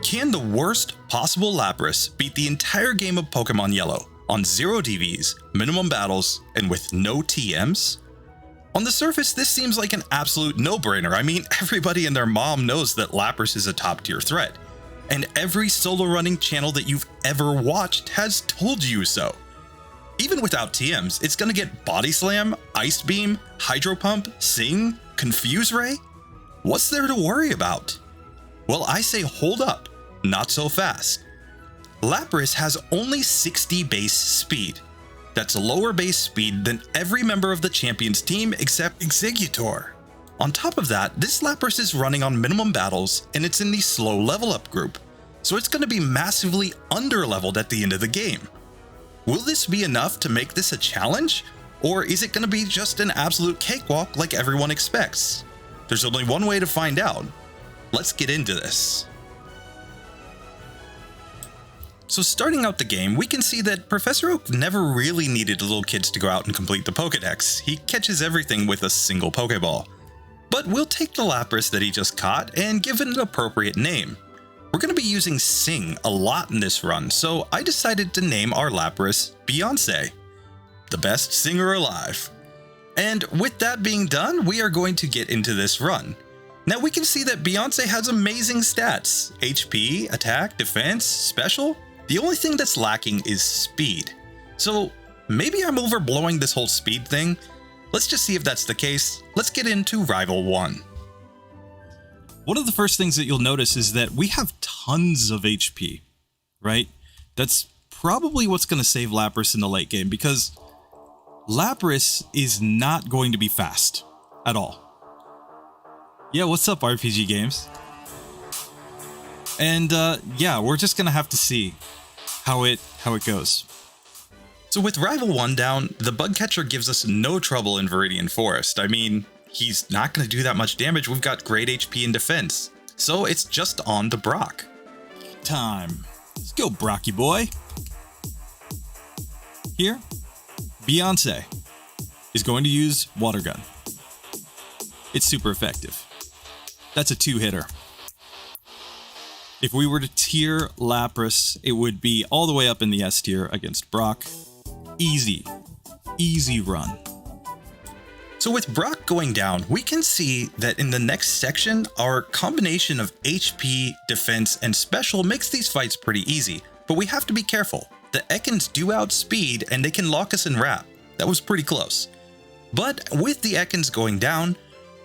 Can the worst possible Lapras beat the entire game of Pokemon Yellow on 0 DVs, minimum battles, and with no TMs? On the surface, this seems like an absolute no-brainer. I mean, everybody and their mom knows that Lapras is a top-tier threat, and every solo running channel that you've ever watched has told you so. Even without TMs, it's gonna get Body Slam, Ice Beam, Hydro Pump, Sing, Confuse Ray? What's there to worry about? Well, I say hold up, not so fast. Lapras has only 60 base speed. That's lower base speed than every member of the Champions team except Exeggutor. On top of that, this Lapras is running on minimum battles and it's in the slow level up group, so it's going to be massively under-leveled at the end of the game. Will this be enough to make this a challenge, or is it going to be just an absolute cakewalk like everyone expects? There's only one way to find out. Let's get into this. So starting out the game, we can see that Professor Oak never really needed little kids to go out and complete the Pokedex. He catches everything with a single Pokeball. But we'll take the Lapras that he just caught and give it an appropriate name. We're going to be using Sing a lot in this run, so I decided to name our Lapras Beyonce, the best singer alive. And with that being done, we are going to get into this run. Now we can see that Beyonce has amazing stats: HP, attack, defense, special. The only thing that's lacking is speed. So maybe I'm overblowing this whole speed thing. Let's just see if that's the case. Let's get into Rival 1. One of the first things that you'll notice is that we have tons of HP, right? That's probably what's going to save Lapras in the late game, because Lapras is not going to be fast at all. Yeah, what's up, RPG Games? And yeah, we're just going to have to see how it goes. So with Rival 1 down, the Bug Catcher gives us no trouble in Viridian Forest. I mean, he's not going to do that much damage. We've got great HP and defense. So it's just on to Brock. Time. Let's go, Brocky boy. Here, Beyonce is going to use Water Gun. It's super effective. That's a 2-hitter. If we were to tier Lapras, it would be all the way up in the S tier against Brock. Easy run. So with Brock going down, we can see that in the next section, our combination of HP, defense, and special makes these fights pretty easy, but we have to be careful. The Ekans do outspeed and they can lock us in wrap. That was pretty close. But with the Ekans going down,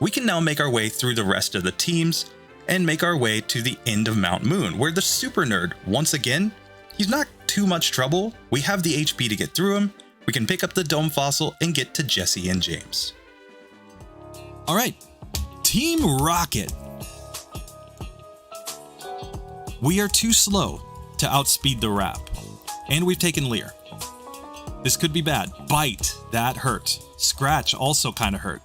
we can now make our way through the rest of the teams and make our way to the end of Mount Moon, where the Super Nerd, once again, he's not too much trouble. We have the HP to get through him. We can pick up the Dome Fossil and get to Jesse and James. All right, Team Rocket. We are too slow to outspeed the Wrap, and we've taken Leer. This could be bad. Bite, that hurt. Scratch also kind of hurt.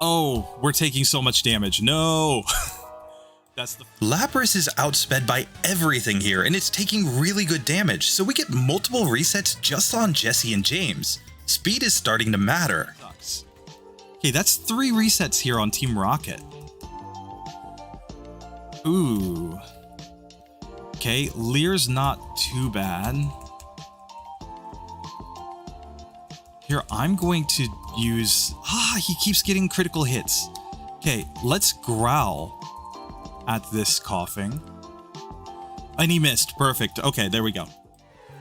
Oh, we're taking so much damage. No. Lapras is outsped by everything here, and it's taking really good damage, so we get multiple resets just on Jesse and James. Speed is starting to matter. Okay, that's 3 resets here on Team Rocket. Ooh. Okay, Leer's not too bad. Here, I'm going to use... he keeps getting critical hits. Okay, let's growl at this coughing. And he missed. Perfect. Okay, there we go.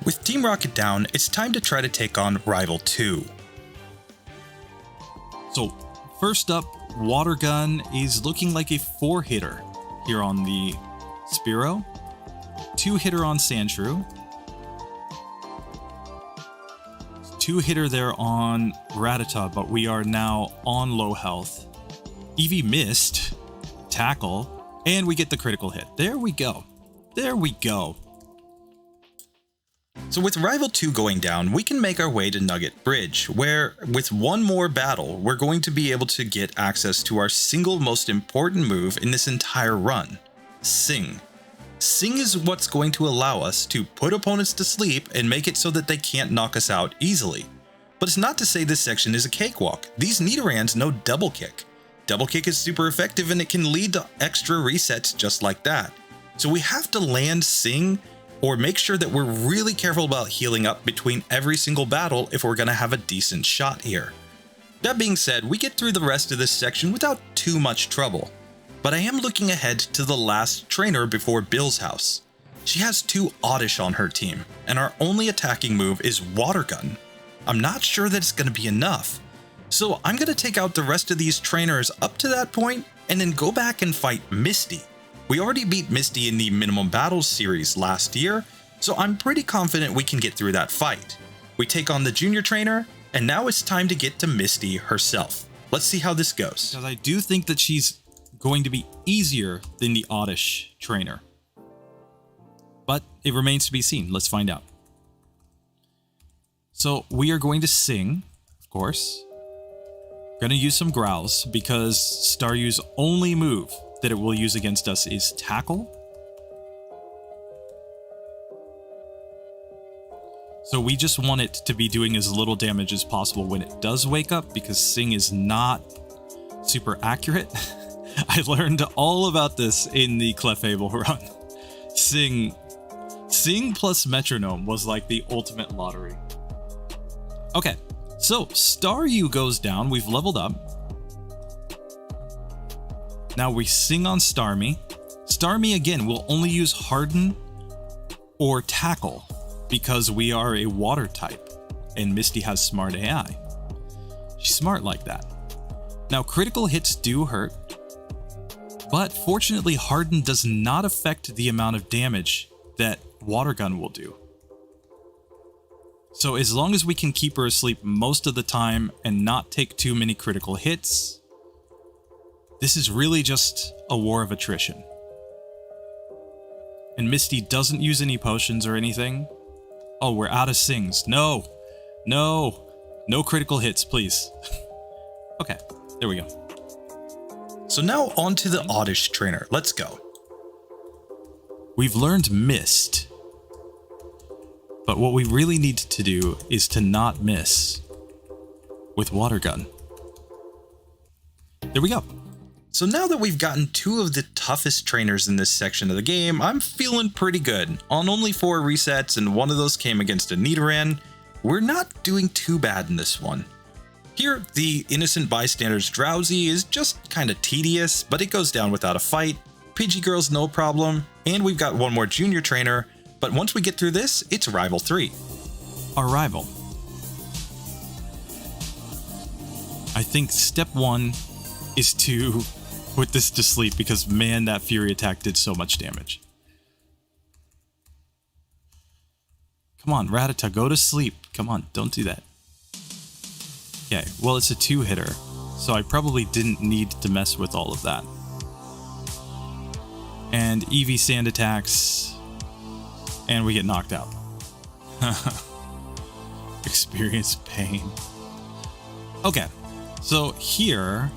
With Team Rocket down, it's time to try to take on Rival 2. So, first up, Water Gun is looking like a 4-hitter here on the Spearow. 2-hitter on Sandshrew. 2-hitter there on Rattata, but we are now on low health. Eevee missed. Tackle. And we get the critical hit. There we go. There we go. So with Rival 2 going down, we can make our way to Nugget Bridge, where with one more battle, we're going to be able to get access to our single most important move in this entire run, Sing. Sing is what's going to allow us to put opponents to sleep and make it so that they can't knock us out easily. But it's not to say this section is a cakewalk. These Nidorans know Double Kick. Double Kick is super effective and it can lead to extra resets just like that. So we have to land Sing or make sure that we're really careful about healing up between every single battle if we're going to have a decent shot here. That being said, we get through the rest of this section without too much trouble. But I am looking ahead to the last trainer before Bill's house. She has 2 Oddish on her team, and our only attacking move is Water Gun. I'm not sure that it's going to be enough. So I'm going to take out the rest of these trainers up to that point and then go back and fight Misty. We already beat Misty in the Minimum Battles series last year, so I'm pretty confident we can get through that fight. We take on the junior trainer, and now it's time to get to Misty herself. Let's see how this goes. Because I do think that she's going to be easier than the Oddish trainer. But it remains to be seen. Let's find out. So we are going to sing, of course. Going to use some growls because Staryu's only move that it will use against us is tackle. So we just want it to be doing as little damage as possible when it does wake up because Sing is not super accurate. I learned all about this in the Clefable run. Sing plus Metronome was like the ultimate lottery. Okay, so Staryu goes down. We've leveled up. Now we sing on Starmie. Starmie again will only use Harden or Tackle because we are a water type and Misty has smart AI. She's smart like that. Now critical hits do hurt, but fortunately Harden does not affect the amount of damage that Water Gun will do. So as long as we can keep her asleep most of the time and not take too many critical hits, this is really just a war of attrition. And Misty doesn't use any potions or anything. Oh, we're out of sings. No critical hits, please. Okay, there we go. So now on to the Oddish trainer. Let's go. We've learned Mist. But what we really need to do is to not miss with Water Gun. There we go. So now that we've gotten 2 of the toughest trainers in this section of the game, I'm feeling pretty good. On only 4 resets and one of those came against a Nidoran, we're not doing too bad in this one. Here, the Innocent Bystander's Drowsy is just kind of tedious, but it goes down without a fight. PG Girl's no problem, and we've got one more junior trainer, but once we get through this, it's Rival 3. Our rival. I think step 1 is to put this to sleep because man, that Fury attack did so much damage. Come on, Rattata, go to sleep. Come on, don't do that. Okay, well, it's a 2-hitter, so I probably didn't need to mess with all of that. And Eevee Sand attacks, and we get knocked out. Experience pain. Okay, so here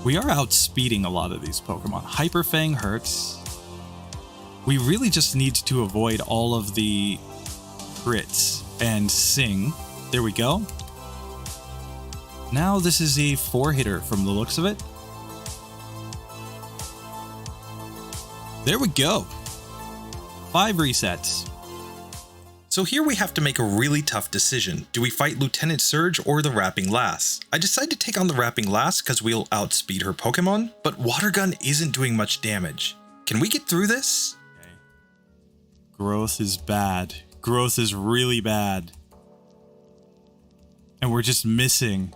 we are outspeeding a lot of these Pokemon. Hyper Fang hurts. We really just need to avoid all of the crits and sing. There we go. Now this is a 4-hitter from the looks of it. There we go. 5 resets. So here we have to make a really tough decision. Do we fight Lieutenant Surge or the Rapping Lass? I decide to take on the Rapping Lass because we'll outspeed her Pokemon, but Water Gun isn't doing much damage. Can we get through this? Okay. Growth is bad. Growth is really bad. And we're just missing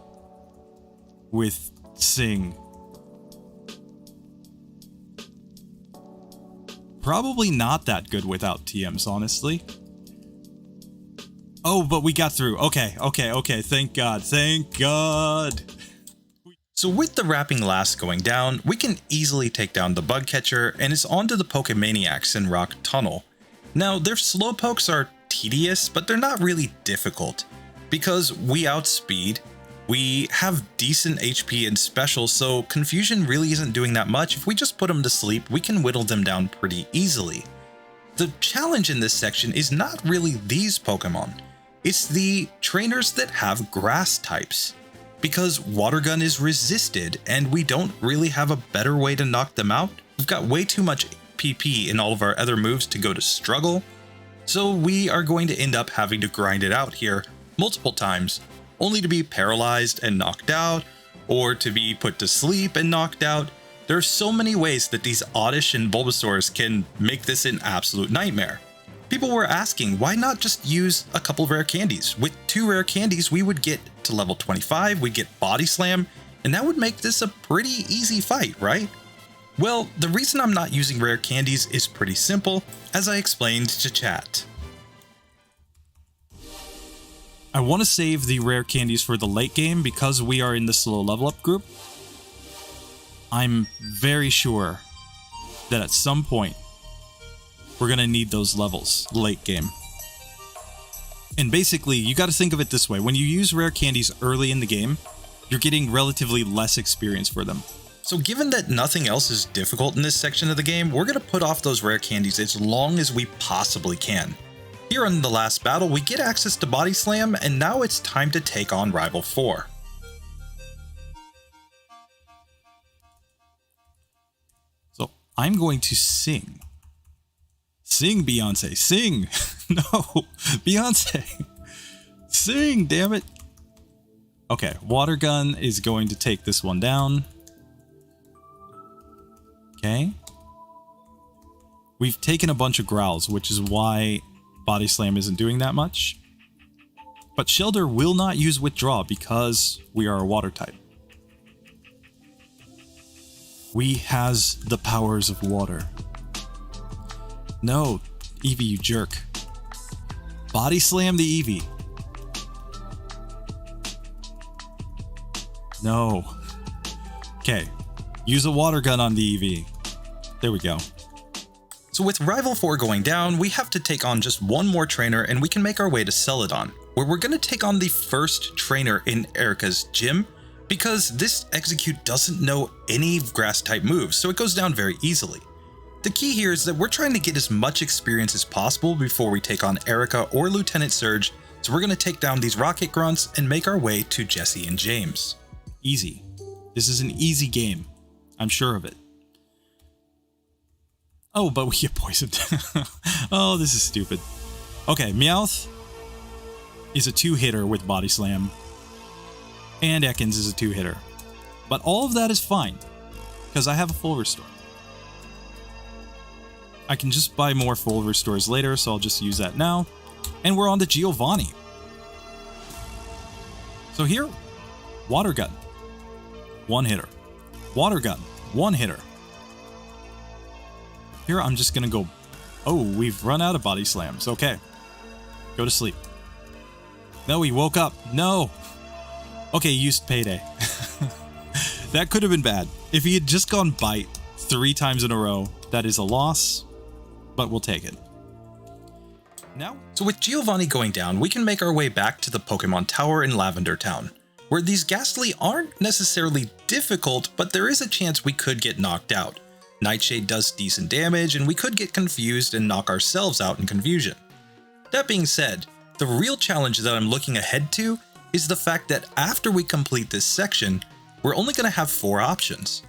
with Sing. Probably not that good without TMs, honestly. Oh, but we got through. Okay. Thank God. Thank God. So with the Rapping Lass going down, we can easily take down the Bug Catcher, and it's onto the Pokemaniacs in Rock Tunnel. Now, their Slowpokes are tedious, but they're not really difficult. Because we outspeed, we have decent HP and special, so Confusion really isn't doing that much. If we just put them to sleep, we can whittle them down pretty easily. The challenge in this section is not really these Pokemon. It's the trainers that have grass types. Because Water Gun is resisted and we don't really have a better way to knock them out, we've got way too much PP in all of our other moves to go to struggle. So we are going to end up having to grind it out here multiple times, only to be paralyzed and knocked out, or to be put to sleep and knocked out. There are so many ways that these Oddish and Bulbasaurs can make this an absolute nightmare. People were asking, why not just use a couple of rare candies? With 2 rare candies, we would get to level 25, we'd get Body Slam, and that would make this a pretty easy fight, right? Well, the reason I'm not using rare candies is pretty simple, as I explained to chat. I want to save the rare candies for the late game because we are in the slow level up group. I'm very sure that at some point we're going to need those levels late game. And basically, you got to think of it this way. When you use rare candies early in the game, you're getting relatively less experience for them. So given that nothing else is difficult in this section of the game, we're going to put off those rare candies as long as we possibly can. Here in the last battle, we get access to Body Slam, and now it's time to take on Rival 4. So I'm going to sing. Sing, Beyonce, sing! No, Beyonce! Sing, damn it! Okay, Water Gun is going to take this one down. Okay. We've taken a bunch of growls, which is why Body Slam isn't doing that much. But Shelter will not use Withdraw because we are a water type. We has the powers of water. No, Eevee, you jerk. Body Slam the Eevee. No. Okay, use a Water Gun on the Eevee. There we go. So with Rival 4 going down, we have to take on just one more trainer and we can make our way to Celadon, where we're going to take on the first trainer in Erica's gym, because this Execute doesn't know any grass type moves, so it goes down very easily. The key here is that we're trying to get as much experience as possible before we take on Erica or Lieutenant Surge, so we're going to take down these Rocket Grunts and make our way to Jesse and James. Easy. This is an easy game. I'm sure of it. Oh, but we get poisoned. Oh, this is stupid. Okay, Meowth is a 2-hitter with Body Slam. And Ekans is a 2-hitter. But all of that is fine, because I have a full restore. I can just buy more full restores later, so I'll just use that now. And we're on to Giovanni. So here, Water Gun. 1-hitter. Water Gun. 1-hitter. Here I'm just gonna go, oh, we've run out of Body Slams. Okay. Go to sleep. No, he woke up. No. Okay, used Payday. That could have been bad. If he had just gone Bite 3 times in a row, that is a loss, but we'll take it. Now, so with Giovanni going down, we can make our way back to the Pokemon Tower in Lavender Town, where these Ghastly aren't necessarily difficult, but there is a chance we could get knocked out. Nightshade does decent damage, and we could get confused and knock ourselves out in confusion. That being said, the real challenge that I'm looking ahead to is the fact that after we complete this section, we're only going to have 4 options: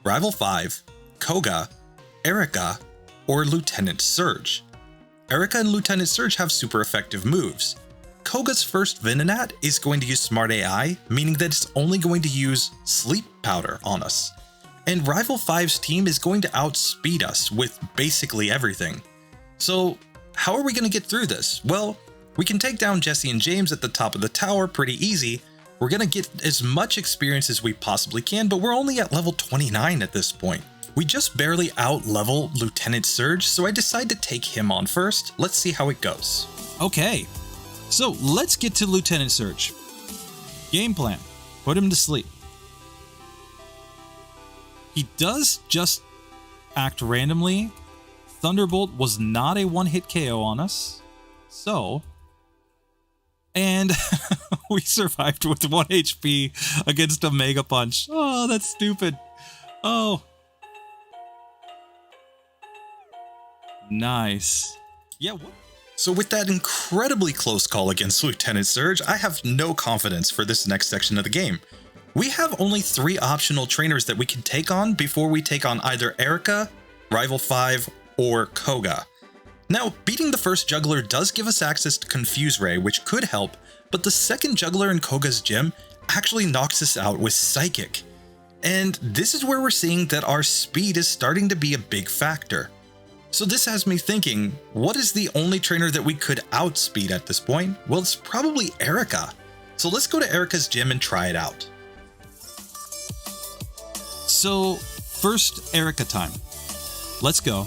Rival 5, Koga, Erica, or Lieutenant Surge. Erica and Lieutenant Surge have super effective moves. Koga's first Venonat is going to use Smart AI, meaning that it's only going to use Sleep Powder on us. And Rival 5's team is going to outspeed us with basically everything. So how are we going to get through this? Well, we can take down Jesse and James at the top of the tower pretty easy. We're going to get as much experience as we possibly can, but we're only at level 29 at this point. We just barely out-level Lieutenant Surge, so I decide to take him on first. Let's see how it goes. okay. So let's get to Lieutenant Surge. Game plan. Put him to sleep. He does just act randomly. Thunderbolt was not a 1-hit KO on us. So, and we survived with 1 HP against a Mega Punch. Oh, that's stupid. Oh. Nice. Yeah, what? So with that incredibly close call against Lieutenant Surge, I have no confidence for this next section of the game. We have only 3 optional trainers that we can take on before we take on either Erica, Rival 5, or Koga. Now, beating the first juggler does give us access to Confuse Ray, which could help, but the second juggler in Koga's gym actually knocks us out with Psychic. And this is where we're seeing that our speed is starting to be a big factor. So this has me thinking, what is the only trainer that we could outspeed at this point? Well, it's probably Erica. So let's go to Erica's gym and try it out. So first Erica time. Let's go.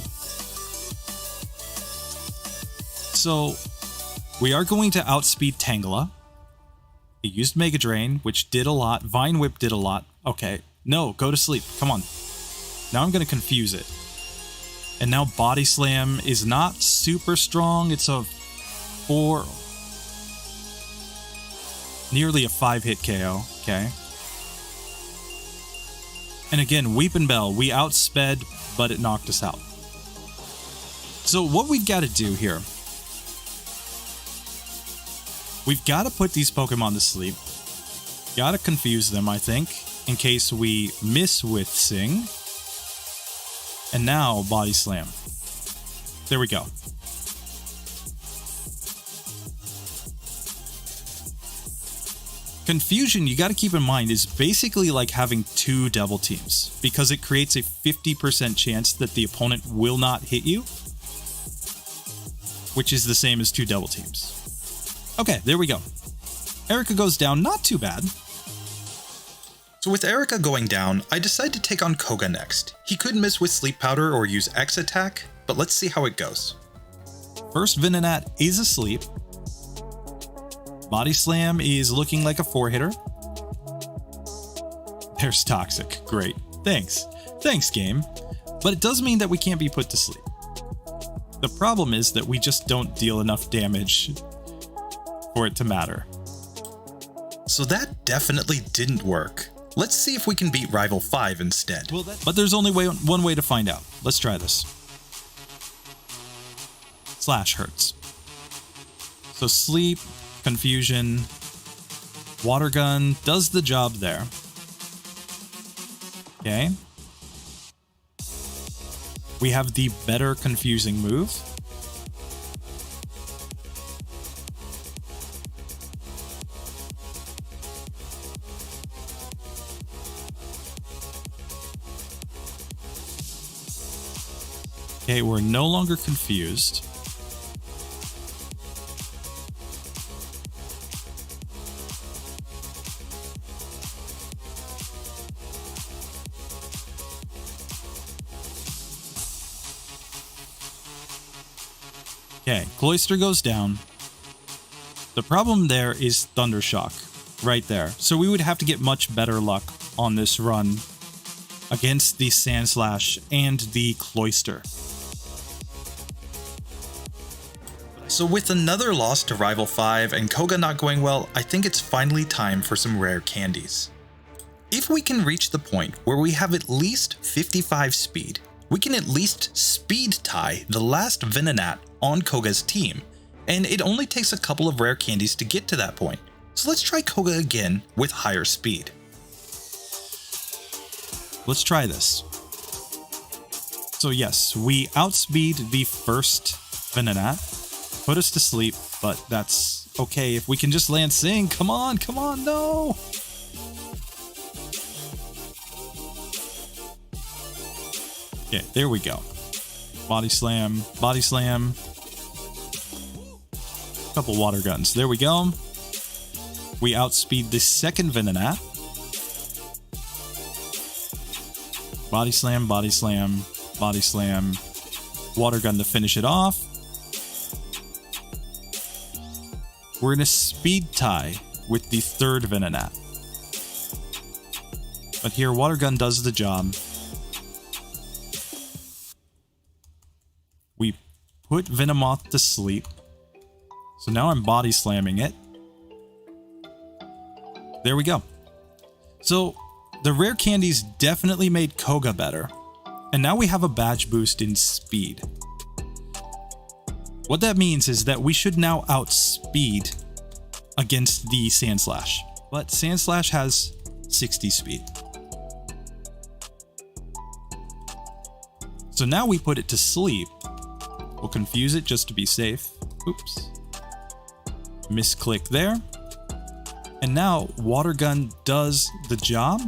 So we are going to outspeed Tangela. He used Mega Drain, which did a lot. Vine Whip did a lot. Okay, no, go to sleep. Come on. Now I'm going to confuse it. And now Body Slam is not super strong. It's a 4... nearly a 5-hit KO. Okay. And again, Weepin' Bell, we outsped, but it knocked us out. So what we've got to do here, we've got to put these Pokemon to sleep. Got to confuse them, I think, in case we miss with Sing. And now Body Slam. There we go. Confusion, you got to keep in mind, is basically like having two double teams, because it creates a 50% chance that the opponent will not hit you, which is the same as two double teams. Okay, there we go. Erica goes down, not too bad. So with Erica going down, I decide to take on Koga next. He could miss with Sleep Powder or use X attack, but let's see how it goes. First Venonat is asleep. Body Slam is looking like a 4-hitter. There's Toxic. Great. Thanks. Thanks, game. But it does mean that we can't be put to sleep. The problem is that we just don't deal enough damage for it to matter. So that definitely didn't work. Let's see if we can beat Rival 5 instead. But there's only one way to find out. Let's try this. Slash hurts. So sleep, confusion, water gun does the job there. Okay. We have the better confusing move. Okay, we're no longer confused. Okay, Cloyster goes down. The problem there is Thundershock, right there. So we would have to get much better luck on this run against the Sandslash and the Cloyster. So with another loss to Rival 5 and Koga not going well, I think it's finally time for some rare candies. If we can reach the point where we have at least 55 speed, we can at least speed tie the last Venonat on Koga's team, and it only takes a couple of rare candies to get to that point. So let's try Koga again with higher speed. Let's try this. So yes, we outspeed the first Venonat, put us to sleep, but that's okay if we can just land Sing. Come on, no! Okay, there we go. Body Slam, Body Slam. Couple water guns. There we go. We outspeed the second Venonat. Body Slam, Body Slam, Body Slam. Water gun to finish it off. We're in a speed tie with the third Venonat. But here, water gun does the job. We put Venomoth to sleep. So now I'm body slamming it. There we go. So the rare candies definitely made Koga better. And now we have a badge boost in speed. What that means is that we should now outspeed against the Sandslash. But Sandslash has 60 speed. So now we put it to sleep. We'll confuse it just to be safe. Oops. Misclick there. And now Water Gun does the job.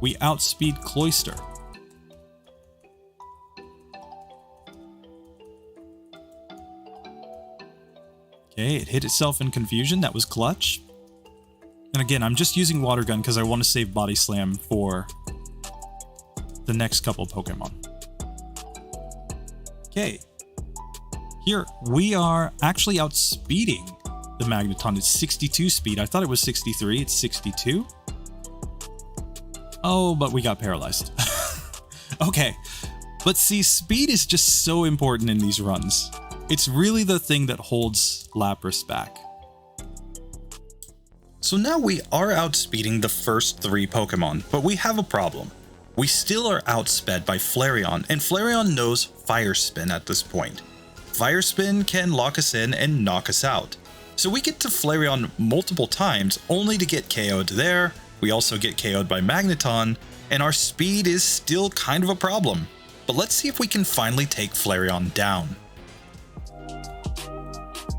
We outspeed Cloyster. Okay, it hit itself in confusion. That was clutch. And again, I'm just using Water Gun because I want to save Body Slam for the next couple Pokemon. Okay. Here, we are actually outspeeding the Magneton. It's 62 speed. I thought it was 63. It's 62. Oh, but we got paralyzed. Okay. But see, speed is just so important in these runs. It's really the thing that holds Lapras back. So now we are outspeeding the first 3 Pokemon, but we have a problem. We still are outsped by Flareon, and Flareon knows Fire Spin at this point. Fire Spin can lock us in and knock us out. So we get to Flareon multiple times only to get KO'd there. We also get KO'd by Magneton, and our speed is still kind of a problem. But let's see if we can finally take Flareon down.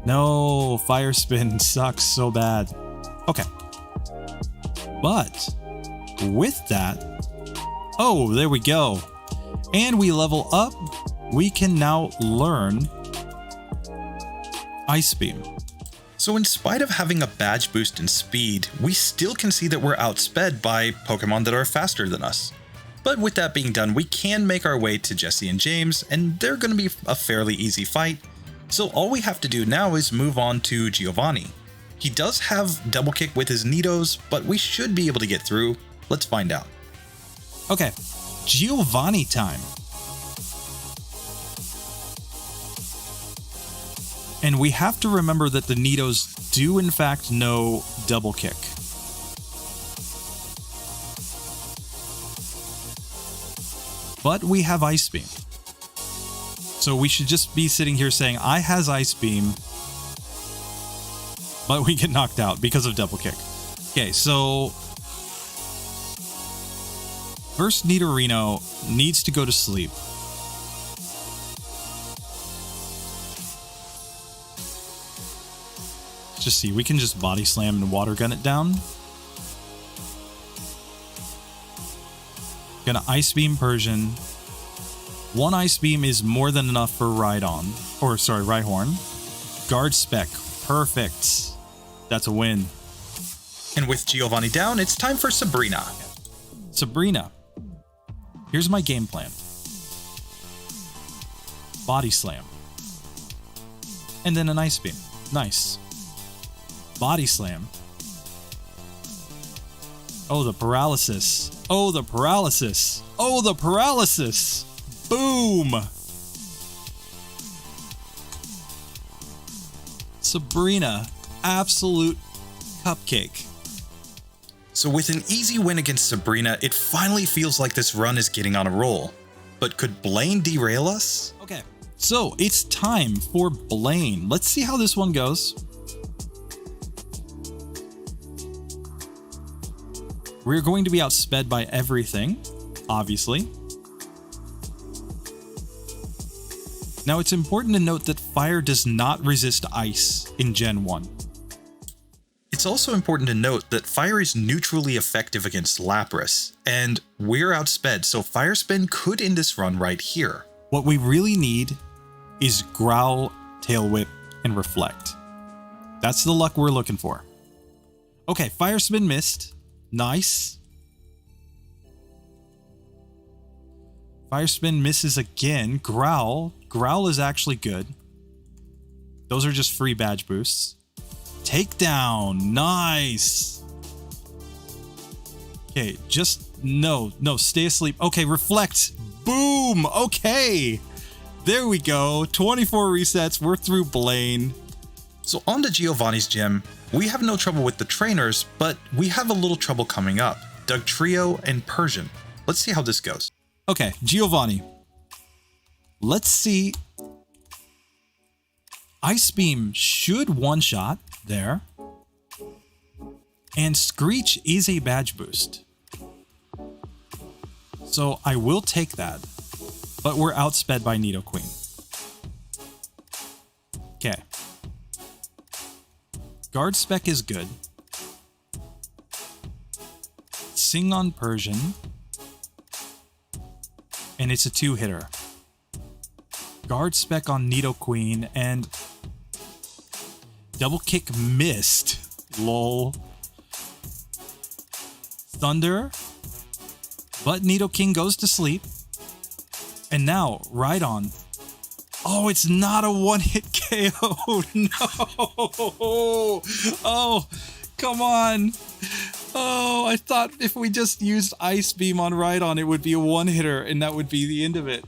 No, Fire Spin sucks so bad. Okay. But with that, oh, there we go. And we level up. We can now learn Ice Beam. So in spite of having a badge boost in speed, we still can see that we're outsped by Pokemon that are faster than us. But with that being done, we can make our way to Jesse and James, and they're going to be a fairly easy fight. So all we have to do now is move on to Giovanni. He does have Double Kick with his Nidos, but we should be able to get through. Let's find out. Okay, Giovanni time. And we have to remember that the Nidos do in fact know Double Kick. But we have Ice Beam. So we should just be sitting here saying, I has Ice Beam, but we get knocked out because of Double Kick. Okay, so first Nidorino needs to go to sleep. Let's just see, we can just Body Slam and Water Gun it down. Gonna Ice Beam Persian. One Ice Beam is more than enough for Rhydon. Or, sorry, Rhyhorn. Guard Spec. Perfect. That's a win. And with Giovanni down, it's time for Sabrina. Sabrina. Here's my game plan. Body Slam. And then an Ice Beam. Nice. Body Slam. Oh, the paralysis. Oh, the paralysis. Oh, the paralysis. Boom. Sabrina. Absolute cupcake. So with an easy win against Sabrina, it finally feels like this run is getting on a roll. But could Blaine derail us? Okay, so it's time for Blaine. Let's see how this one goes. We're going to be outsped by everything, obviously. Now, it's important to note that fire does not resist ice in Gen 1. It's also important to note that fire is neutrally effective against Lapras, and we're outsped, so Fire Spin could end this run right here. What we really need is Growl, Tail Whip, and Reflect. That's the luck we're looking for. Okay, Fire Spin missed. Nice. Fire Spin misses again. Growl. Growl is actually good. Those are just free badge boosts. Takedown. Nice. Okay, just no, stay asleep. Okay, Reflect. Boom. Okay. There we go. 24 resets. We're through Blaine. So on to Giovanni's gym. We have no trouble with the trainers, but we have a little trouble coming up. Dugtrio and Persian. Let's see how this goes. Okay, Giovanni. Let's see. Ice Beam should one-shot there. And Screech is a badge boost. So I will take that. but we're outsped by Nidoqueen. Okay. Guard Spec is good. Sing on Persian. And it's a 2-hitter. Guard Spec on Nidoqueen and Double Kick missed. Lol. Thunder. But Nidoking goes to sleep. And now, Rhydon. Oh, it's not a one-hit KO. No. Oh, come on. Oh, I thought if we just used Ice Beam on Rhydon, it would be a one-hitter, and that would be the end of it.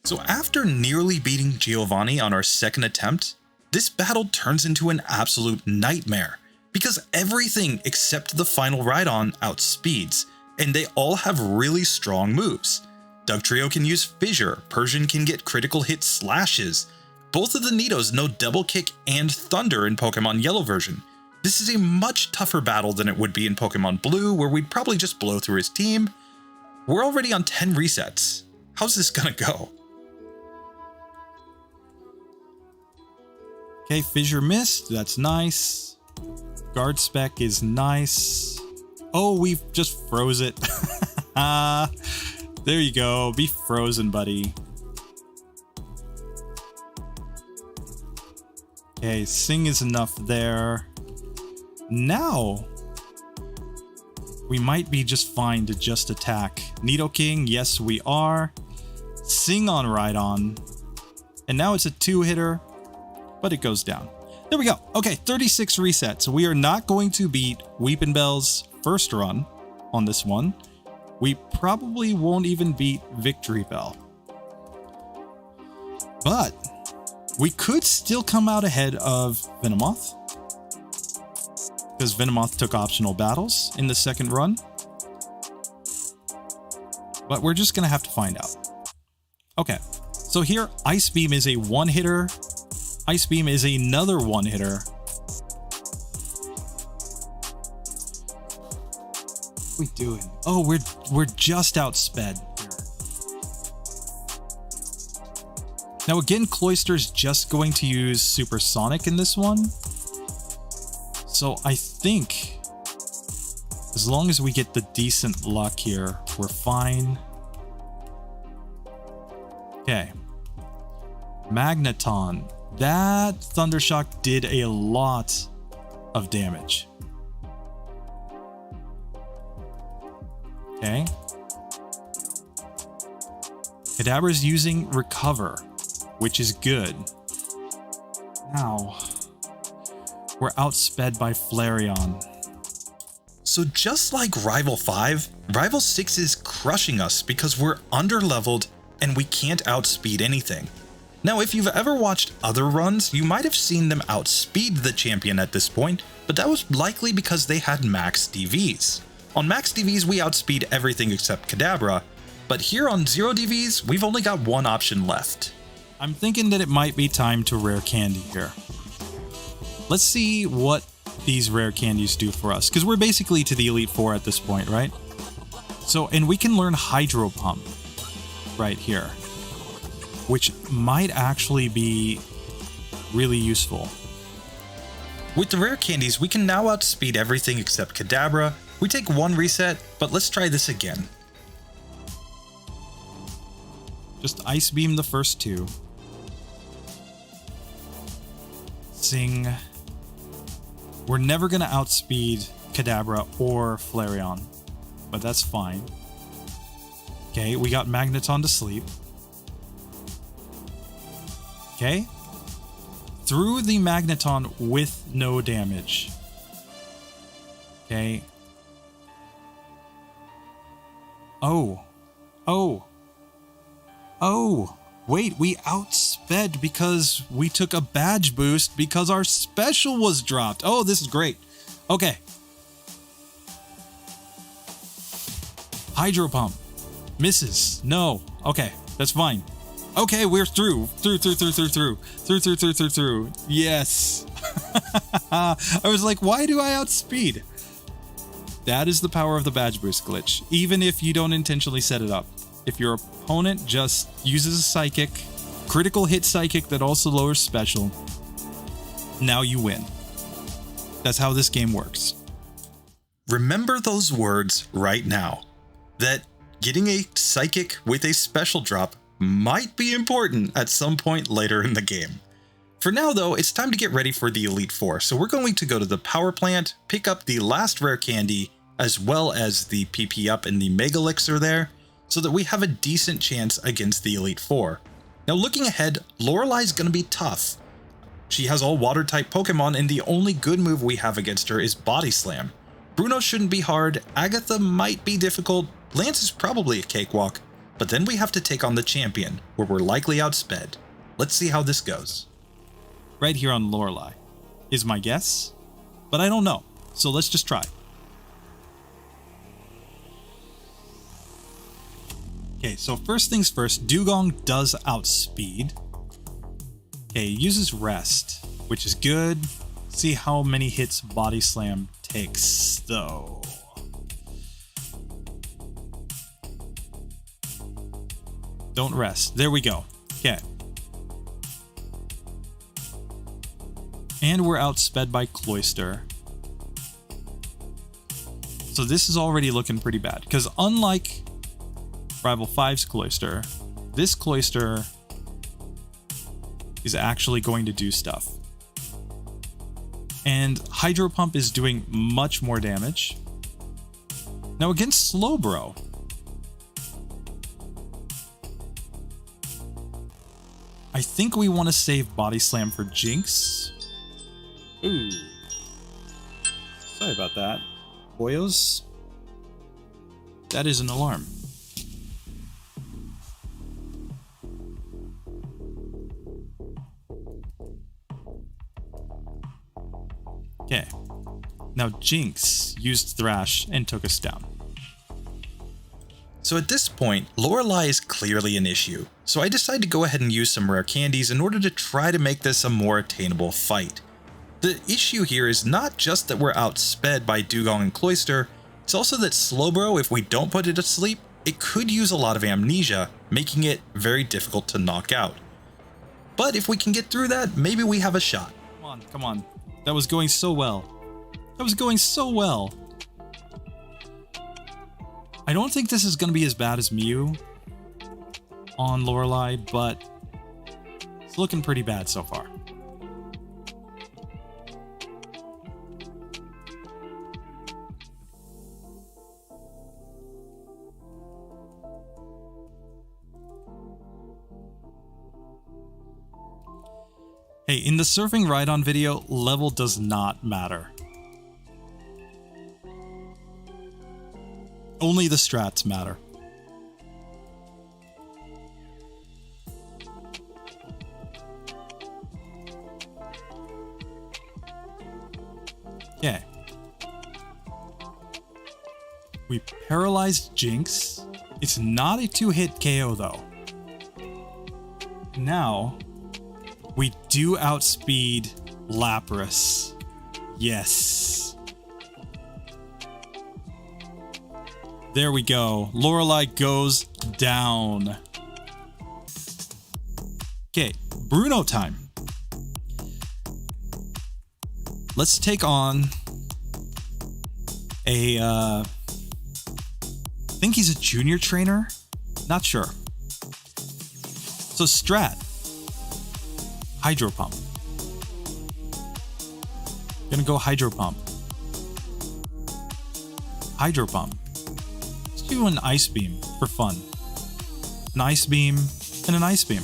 So after nearly beating Giovanni on our second attempt, this battle turns into an absolute nightmare, because everything except the final Rhydon outspeeds, and they all have really strong moves. Dugtrio can use Fissure, Persian can get critical hit slashes. Both of the Nidos know Double Kick and Thunder in Pokemon Yellow version. This is a much tougher battle than it would be in Pokemon Blue, where we'd probably just blow through his team. We're already on 10 resets. How's this gonna go? Okay, Fissure missed. That's nice. Guard Spec is nice. Oh, we've just froze it. There you go. Be frozen, buddy. Okay, Sing is enough there. Now, we might be just fine to just attack. Nidoking, yes we are. Sing on Rhydon. And now it's a 2-hitter, but it goes down. There we go. Okay, 36 resets. We are not going to beat Weepinbell's first run on this one. We probably won't even beat Victory Bell. But we could still come out ahead of Venomoth, because Venomoth took optional battles in the second run. But we're just going to have to find out. Okay, so here Ice Beam is a 1-hitter. Ice Beam is another 1-hitter. What are we doing? Oh, we're just outsped here. Now again, Cloyster's just going to use Supersonic in this one. So I think as long as we get the decent luck here, we're fine. Okay. Magneton. That Thundershock did a lot of damage. Okay. Kadabra's using Recover, which is good. Now, we're outsped by Flareon. So just like Rival 5, Rival 6 is crushing us because we're underleveled and we can't outspeed anything. Now, if you've ever watched other runs, you might have seen them outspeed the champion at this point, but that was likely because they had max DVs. On max DVs, we outspeed everything except Kadabra, but here on 0 DVs, we've only got one option left. I'm thinking that it might be time to rare candy here. Let's see what these rare candies do for us, because we're basically to the Elite Four at this point, right? So, and we can learn Hydro Pump right here, which might actually be really useful. With the rare candies, we can now outspeed everything except Kadabra. We take one reset, but let's try this again. Just Ice Beam the first two. Sing. We're never going to outspeed Kadabra or Flareon, but that's fine. Okay, we got Magneton to sleep. Okay. Through the Magneton with no damage. Okay. Oh. Wait, we outsped because we took a badge boost because our special was dropped. Oh, this is great. Okay. Hydro Pump. Misses. No. Okay, that's fine. Okay, we're through. Through. Yes. I was like, why do I outspeed? That is the power of the badge boost glitch, even if you don't intentionally set it up. If your opponent just uses a psychic, critical hit psychic that also lowers special, now you win. That's how this game works. Remember those words right now, that getting a psychic with a special drop might be important at some point later in the game. For now though, it's time to get ready for the Elite Four, so we're going to go to the power plant, pick up the last rare candy, as well as the PP up and the Mega Elixir there, so that we have a decent chance against the Elite Four. Now looking ahead, Lorelei's gonna be tough. She has all water type Pokemon and the only good move we have against her is Body Slam. Bruno shouldn't be hard, Agatha might be difficult, Lance is probably a cakewalk, but then we have to take on the champion, where we're likely outsped. Let's see how this goes. Right here on Lorelei is my guess, but I don't know, so let's just try. Okay, so first things first, Dugong does outspeed. Okay, uses rest, which is good. See how many hits Body Slam takes, though. Don't rest. There we go. Okay. And we're outsped by Cloyster. So this is already looking pretty bad, because unlike Rival 5's Cloyster, this Cloyster is actually going to do stuff. And Hydro Pump is doing much more damage. Now against Slowbro, I think we want to save Body Slam for Jinx. Ooh. Sorry about that. Boyos? That is an alarm. Okay. Now Jinx used Thrash and took us down. So at this point, Lorelei is clearly an issue, so I decide to go ahead and use some rare candies in order to try to make this a more attainable fight. The issue here is not just that we're outsped by Dugong and Cloyster, it's also that Slowbro, if we don't put it to sleep, it could use a lot of amnesia, making it very difficult to knock out. But if we can get through that, maybe we have a shot. Come on, come on. That was going so well. That was going so well. I don't think this is going to be as bad as Mew on Lorelei, but it's looking pretty bad so far. Hey, in the surfing ride-on video, level does not matter. Only the strats matter. Okay. We paralyzed Jinx. It's not a 2-hit KO though. Now, we do outspeed Lapras. Yes. There we go. Lorelei goes down. Okay, Bruno time. Let's take on a, I think he's a junior trainer? Not sure. So Strat. Hydro Pump. Gonna go Hydro Pump. Hydro Pump. Let's do an Ice Beam for fun. An Ice Beam and an Ice Beam.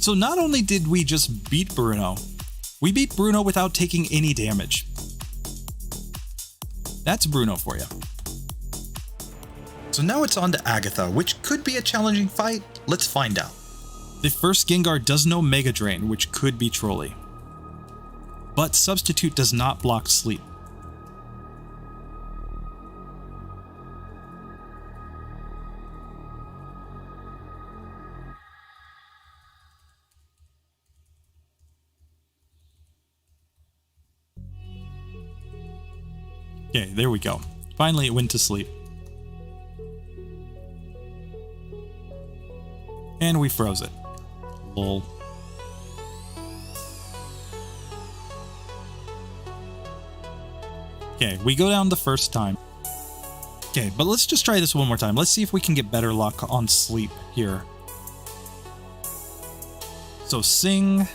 So not only did we just beat Bruno, we beat Bruno without taking any damage. That's Bruno for you. So now it's on to Agatha, which could be a challenging fight. Let's find out. The first Gengar does know Mega Drain, which could be trolly. But Substitute does not block Sleep. Okay, there we go. Finally, it went to sleep. And we froze it. Lol. Okay, we go down the first time. Okay, but let's just try this one more time. Let's see if we can get better luck on sleep here. So sing.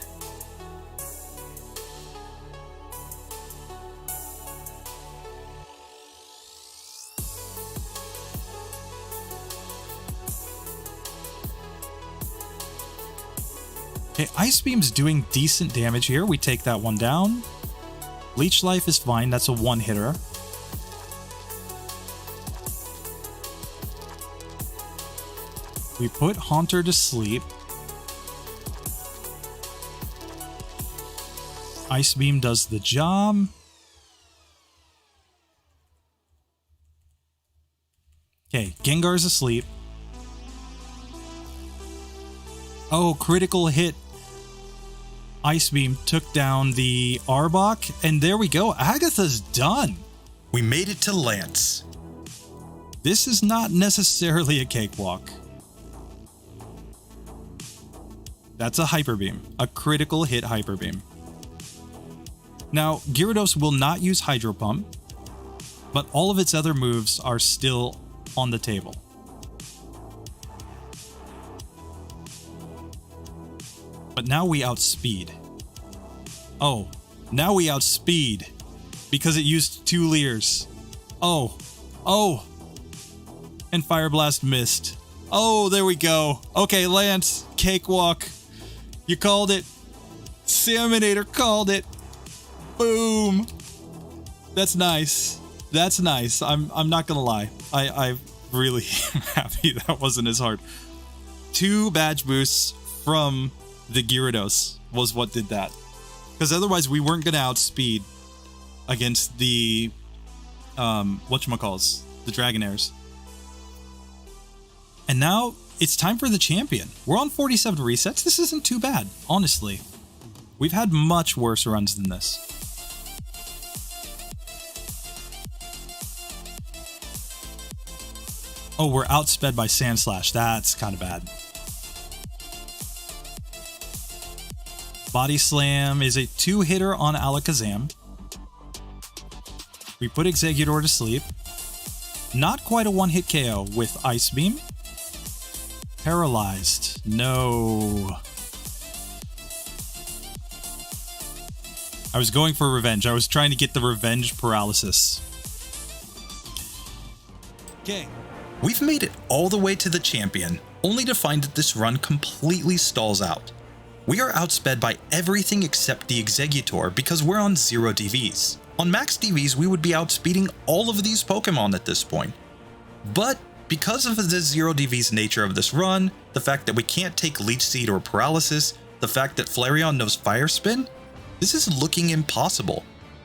Okay, Ice Beam's doing decent damage here. We take that one down. Leech Life is fine. That's a one-hitter. We put Haunter to sleep. Ice Beam does the job. Okay, Gengar's asleep. Oh, critical hit. Ice Beam took down the Arbok, and there we go. Agatha's done. We made it to Lance. This is not necessarily a cakewalk. That's a Hyper Beam, a critical hit Hyper Beam. Now, Gyarados will not use Hydro Pump, but all of its other moves are still on the table. But now we outspeed. Oh, now we outspeed because it used 2 Leers. Oh, and Fire Blast missed. Oh, there we go. Okay, Lance, cakewalk. You called it. Salmonator called it. Boom. That's nice. That's nice. I'm not gonna lie. I really am happy that wasn't as hard. 2 badge boosts from the Gyarados was what did that. Because otherwise we weren't gonna outspeed against the whatchamacalls, the Dragonairs. And now it's time for the champion. We're on 47 resets. This isn't too bad, honestly. We've had much worse runs than this. Oh, we're outsped by Sandslash. That's kind of bad. Body Slam is a 2-hitter on Alakazam. We put Exeggutor to sleep. Not quite a 1-hit KO with Ice Beam. Paralyzed. No. I was going for revenge. I was trying to get the revenge paralysis. Okay. We've made it all the way to the champion, only to find that this run completely stalls out. We are outsped by everything except the Exeggutor because we're on 0 DVs. On max DVs, we would be outspeeding all of these Pokemon at this point. But because of the 0 DVs nature of this run, the fact that we can't take Leech Seed or Paralysis, the fact that Flareon knows Fire Spin, this is looking impossible.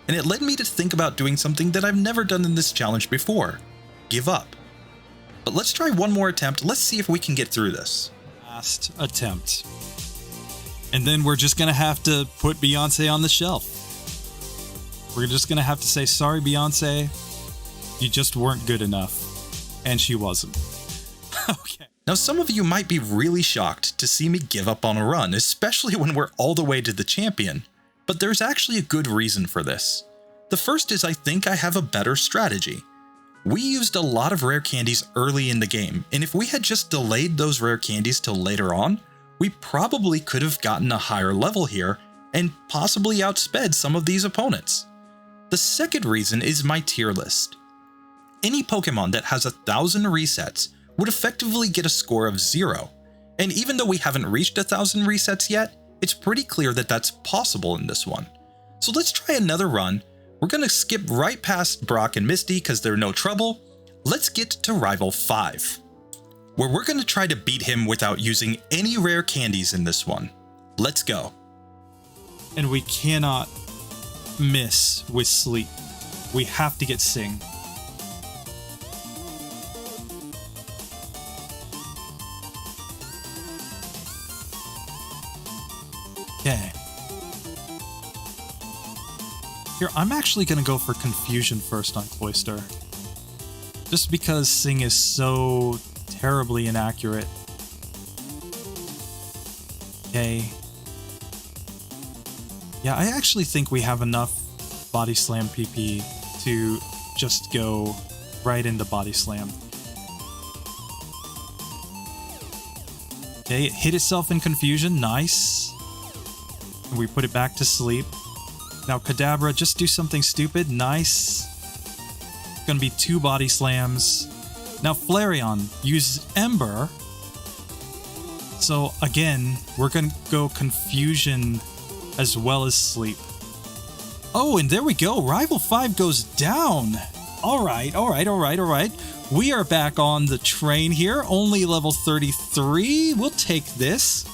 And it led me to think about doing something that I've never done in this challenge before. Give up. But let's try one more attempt. Let's see if we can get through this. Last attempt. And then we're just gonna have to put Beyonce on the shelf. We're just gonna have to say, sorry, Beyonce, you just weren't good enough. And she wasn't. Okay. Now, some of you might be really shocked to see me give up on a run, especially when we're all the way to the champion. But there's actually a good reason for this. The first is I think I have a better strategy. We used a lot of rare candies early in the game, and if we had just delayed those rare candies till later on, we probably could have gotten a higher level here and possibly outsped some of these opponents. The second reason is my tier list. Any Pokemon that has 1,000 resets would effectively get a score of 0, and even though we haven't reached 1,000 resets yet, it's pretty clear that that's possible in this one. So let's try another run. We're gonna skip right past Brock and Misty because they're no trouble. Let's get to Rival 5, where we're gonna try to beat him without using any rare candies in this one. Let's go. And we cannot miss with Sleep. We have to get Sing. Okay. Here, I'm actually going to go for Confusion first on Cloyster. Just because Sing is so terribly inaccurate. Okay. Yeah, I actually think we have enough Body Slam PP to just go right into Body Slam. Okay, it hit itself in Confusion. Nice. And we put it back to sleep. Now, Kadabra, just do something stupid. Nice. It's gonna be 2 Body Slams. Now, Flareon, use Ember. So, again, we're gonna go Confusion as well as Sleep. Oh, and there we go. Rival 5 goes down. All right. We are back on the train here. Only level 33. We'll take this.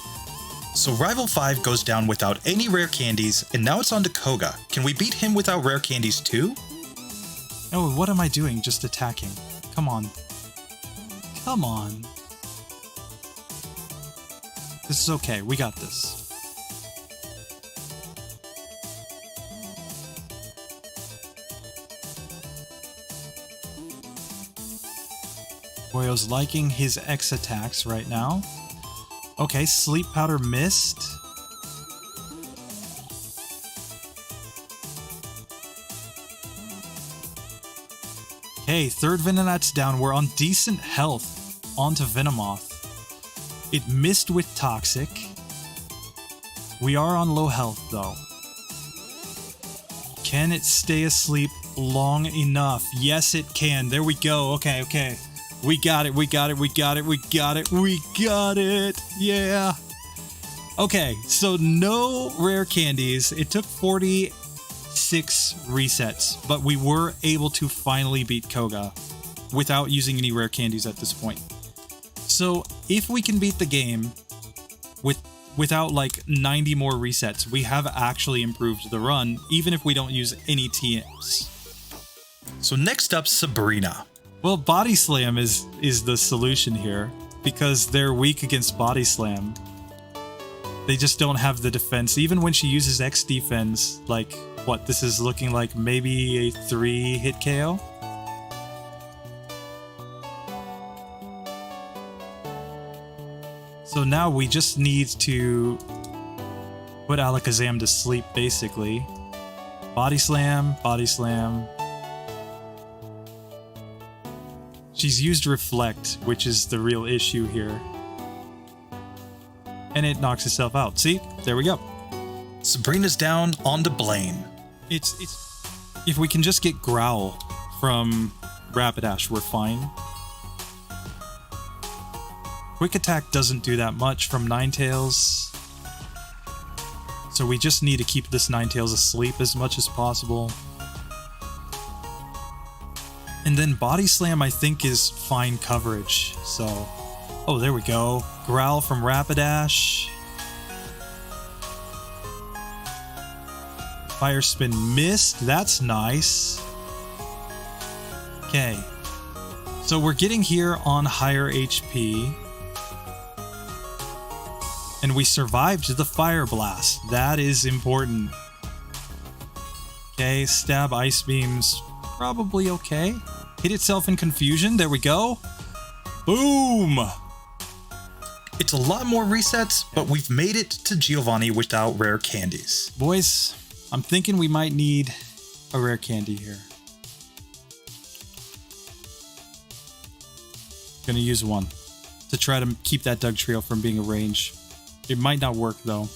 So Rival 5 goes down without any rare candies, and now it's on to Koga. Can we beat him without rare candies too? Oh, what am I doing? Just attacking. Come on. Come on. This is okay. We got this. Boyo's liking his X attacks right now. Okay, Sleep Powder missed. Okay, third Venonat's down. We're on decent health. On to Venomoth. It missed with Toxic. We are on low health, though. Can it stay asleep long enough? Yes, it can. There we go. Okay. We got it. Yeah. Okay, so no rare candies. It took 46 resets, but we were able to finally beat Koga without using any rare candies at this point. So if we can beat the game without like 90 more resets, we have actually improved the run, even if we don't use any TMs. So next up, Sabrina. Well, Body Slam is the solution here, because they're weak against Body Slam. They just don't have the defense. Even when she uses X defense, like, what, this is looking like maybe a 3-hit KO? So now we just need to put Alakazam to sleep, basically. Body Slam. She's used Reflect, which is the real issue here. And it knocks itself out. See? There we go. Sabrina's down, on to Blaine. It's if we can just get Growl from Rapidash, we're fine. Quick Attack doesn't do that much from Ninetales. So we just need to keep this Ninetales asleep as much as possible. And then Body Slam, I think, is fine coverage. So, oh, there we go. Growl from Rapidash. Fire Spin missed. That's nice. Okay. So we're getting here on higher HP. And we survived the Fire Blast. That is important. Okay, Stab Ice Beams. Probably okay. Hit itself in Confusion. There we go. Boom! It's a lot more resets, but we've made it to Giovanni without rare candies. Boys, I'm thinking we might need a rare candy here. Gonna use one to try to keep that Dugtrio from being a range. It might not work though.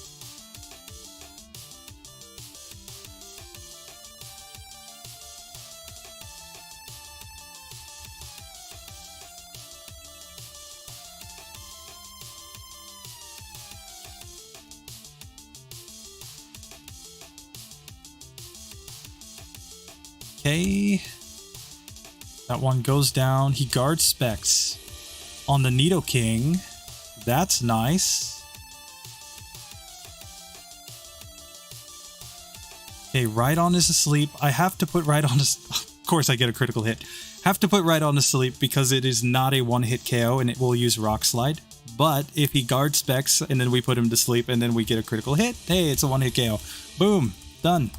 Okay, that one goes down. He guards Specs on the Nidoking. That's nice. Okay, Rhydon is asleep. I have to put Rhydon to... Of course I get a critical hit. Have to put Rhydon to sleep because it is not a one-hit KO and it will use Rock Slide. But if he guards Specs and then we put him to sleep and then we get a critical hit, hey, it's a one-hit KO. Boom, done.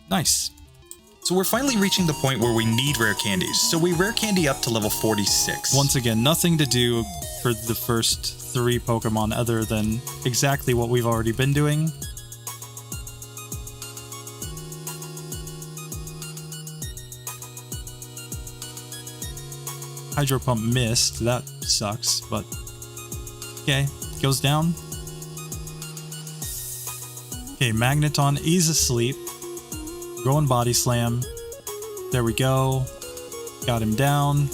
Nice. So we're finally reaching the point where we need rare candies, so we rare candy up to level 46. Once again, nothing to do for the first 3 Pokemon other than exactly what we've already been doing. Hydro Pump missed, that sucks, but okay, goes down. Okay, Magneton is asleep. Going Body Slam. There we go. Got him down.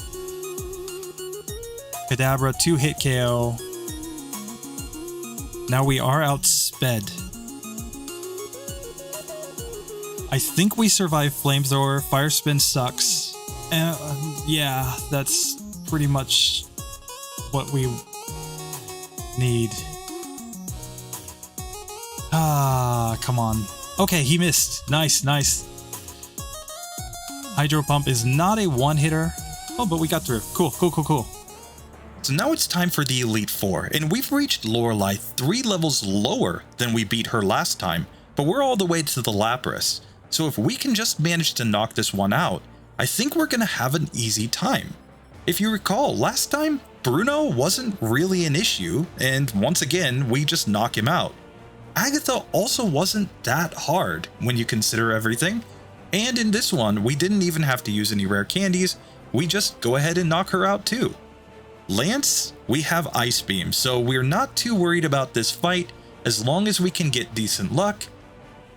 Kadabra, 2-hit KO. Now we are outsped. I think we survive Flamethrower. Fire Spin sucks. Yeah, that's pretty much what we need. Ah, come on. Okay, he missed. Nice, nice. Hydro Pump is not a one-hitter. Oh, but we got through. Cool, cool, cool, cool. So now it's time for the Elite Four, and we've reached Lorelei 3 levels lower than we beat her last time, but we're all the way to the Lapras. So if we can just manage to knock this one out, I think we're gonna have an easy time. If you recall, last time, Bruno wasn't really an issue, and once again, we just knock him out. Agatha also wasn't that hard when you consider everything, and in this one, we didn't even have to use any rare candies, we just go ahead and knock her out too. Lance, we have Ice Beam, so we're not too worried about this fight as long as we can get decent luck.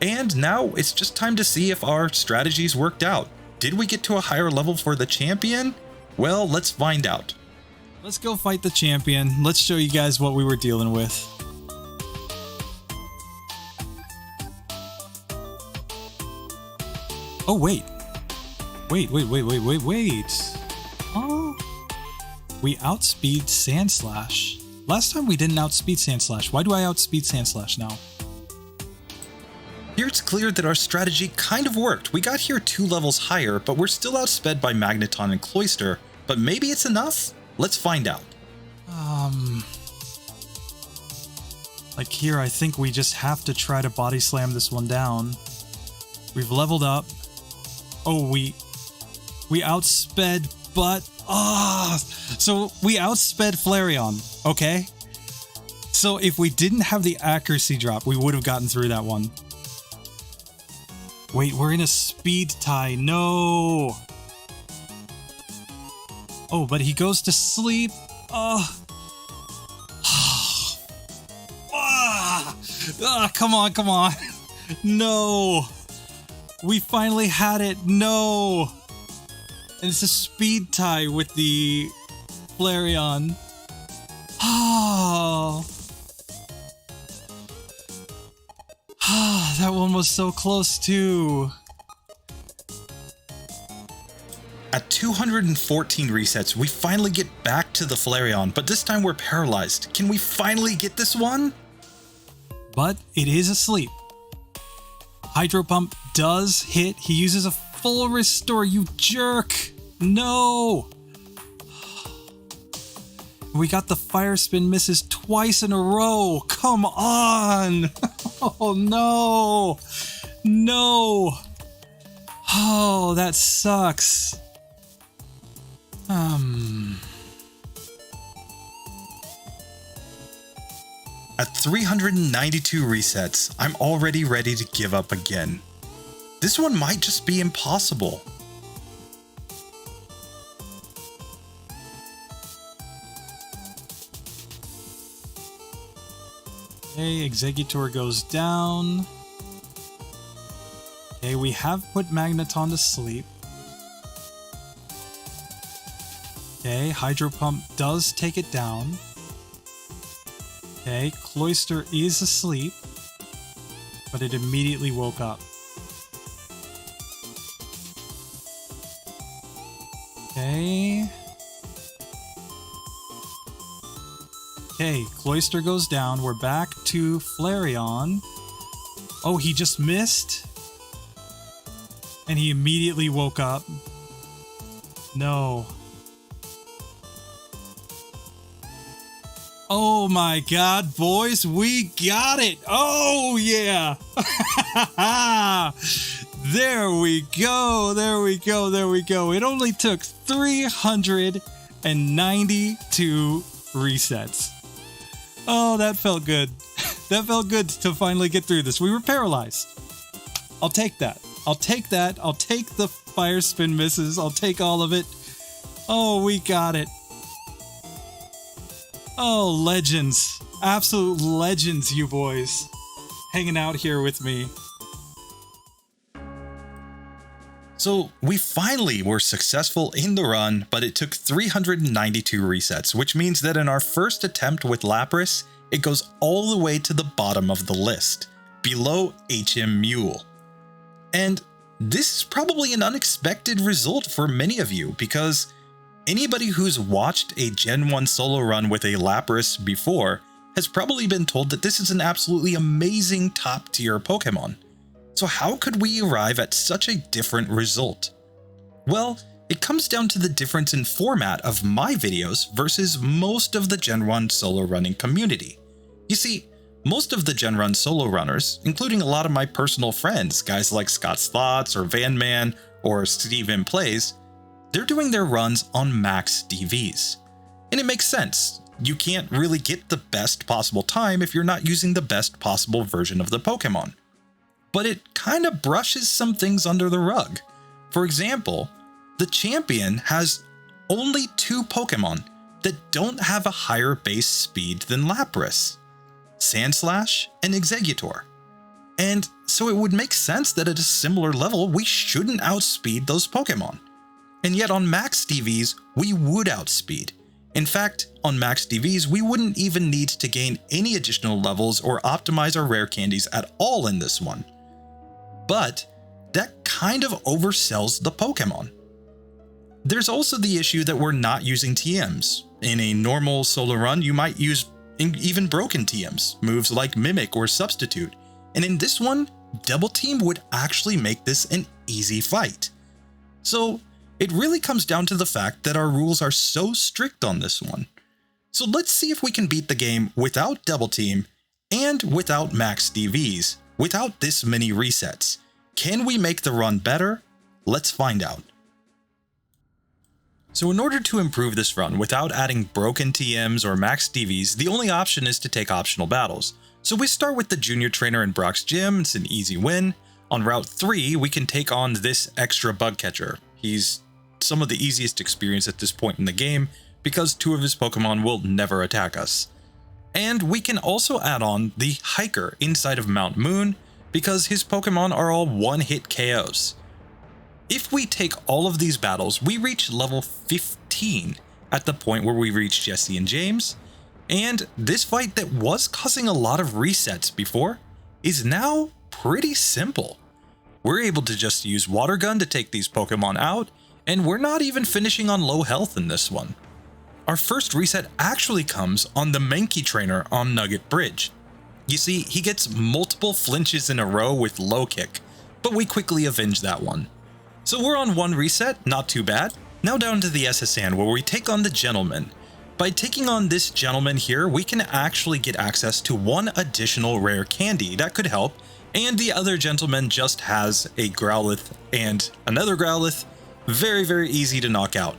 And now it's just time to see if our strategies worked out. Did we get to a higher level for the champion? Well, let's find out. Let's go fight the champion. Let's show you guys what we were dealing with. Oh, wait. Wait. Oh. We outspeed Sandslash. Last time we didn't outspeed Sandslash. Why do I outspeed Sandslash now? Here it's clear that our strategy kind of worked. We got here 2 levels higher, but we're still outsped by Magneton and Cloyster. But maybe it's enough? Let's find out. Like here, I think we just have to try to body slam this one down. We've leveled up. Oh, we outsped, but so we outsped Flareon, okay? So if we didn't have the accuracy drop, we would have gotten through that one. Wait, we're in a speed tie. No. Oh, but he goes to sleep. Come on. No. We finally had it. No. And it's a speed tie with the Flareon. Oh. That one was so close too. At 214 resets, we finally get back to the Flareon, but this time we're paralyzed. Can we finally get this one? But it is asleep. Hydro Pump does hit. He uses a full restore, you jerk. No. We got the Fire Spin misses twice in a row. Come on. Oh, no. No. Oh, that sucks. At 392 resets, I'm already ready to give up again. This one might just be impossible. Okay, Executor goes down. Okay, we have put Magneton to sleep. Okay, Hydro Pump does take it down. Okay, Cloyster is asleep, but it immediately woke up. Okay. Okay, Cloyster goes down. We're back to Flareon. Oh, he just missed? And he immediately woke up. No. Oh my god, boys, we got it! Oh yeah! There we go. There we go. There we go. It only took 392 resets. Oh, that felt good. That felt good to finally get through this. We were paralyzed. I'll take that. I'll take that. I'll take the fire spin misses. I'll take all of it. Oh, we got it. Oh, legends. Absolute legends, you boys. Hanging out here with me. So we finally were successful in the run, but it took 392 resets, which means that in our first attempt with Lapras, it goes all the way to the bottom of the list, below HM Mule. And this is probably an unexpected result for many of you, because anybody who's watched a Gen 1 solo run with a Lapras before has probably been told that this is an absolutely amazing top tier Pokemon. So how could we arrive at such a different result? Well, it comes down to the difference in format of my videos versus most of the Gen 1 solo running community. You see, most of the Gen 1 solo runners, including a lot of my personal friends, guys like Scott's Thoughts or Van Man or Steven Plays, they're doing their runs on max DVs. And it makes sense. You can't really get the best possible time if you're not using the best possible version of the Pokemon. But it kind of brushes some things under the rug. For example, the champion has only 2 Pokemon that don't have a higher base speed than Lapras, Sandslash and Exeggutor. And so it would make sense that at a similar level, we shouldn't outspeed those Pokemon. And yet on max DVs, we would outspeed. In fact, on max DVs, we wouldn't even need to gain any additional levels or optimize our rare candies at all in this one. But that kind of oversells the Pokemon. There's also the issue that we're not using TMs. In a normal solo run, you might use even broken TMs, moves like Mimic or Substitute. And in this one, Double Team would actually make this an easy fight. So it really comes down to the fact that our rules are so strict on this one. So let's see if we can beat the game without Double Team and without max DVs, without this many resets. Can we make the run better? Let's find out. So in order to improve this run without adding broken TMs or max DVs, the only option is to take optional battles. So we start with the Junior Trainer in Brock's Gym. It's an easy win. On Route 3, we can take on this extra bug catcher. He's some of the easiest experience at this point in the game because 2 of his Pokemon will never attack us. And we can also add on the Hiker inside of Mount Moon because his Pokemon are all one-hit KOs. If we take all of these battles, we reach level 15 at the point where we reach Jesse and James, and this fight that was causing a lot of resets before is now pretty simple. We're able to just use Water Gun to take these Pokemon out, and we're not even finishing on low health in this one. Our first reset actually comes on the Mankey Trainer on Nugget Bridge. You see, he gets multiple flinches in a row with low kick, but we quickly avenge that one. So we're on 1 reset, not too bad. Now down to the SSN where we take on the Gentleman. By taking on this Gentleman here, we can actually get access to 1 additional rare candy that could help, and the other Gentleman just has a Growlithe and another Growlithe. Very, very easy to knock out.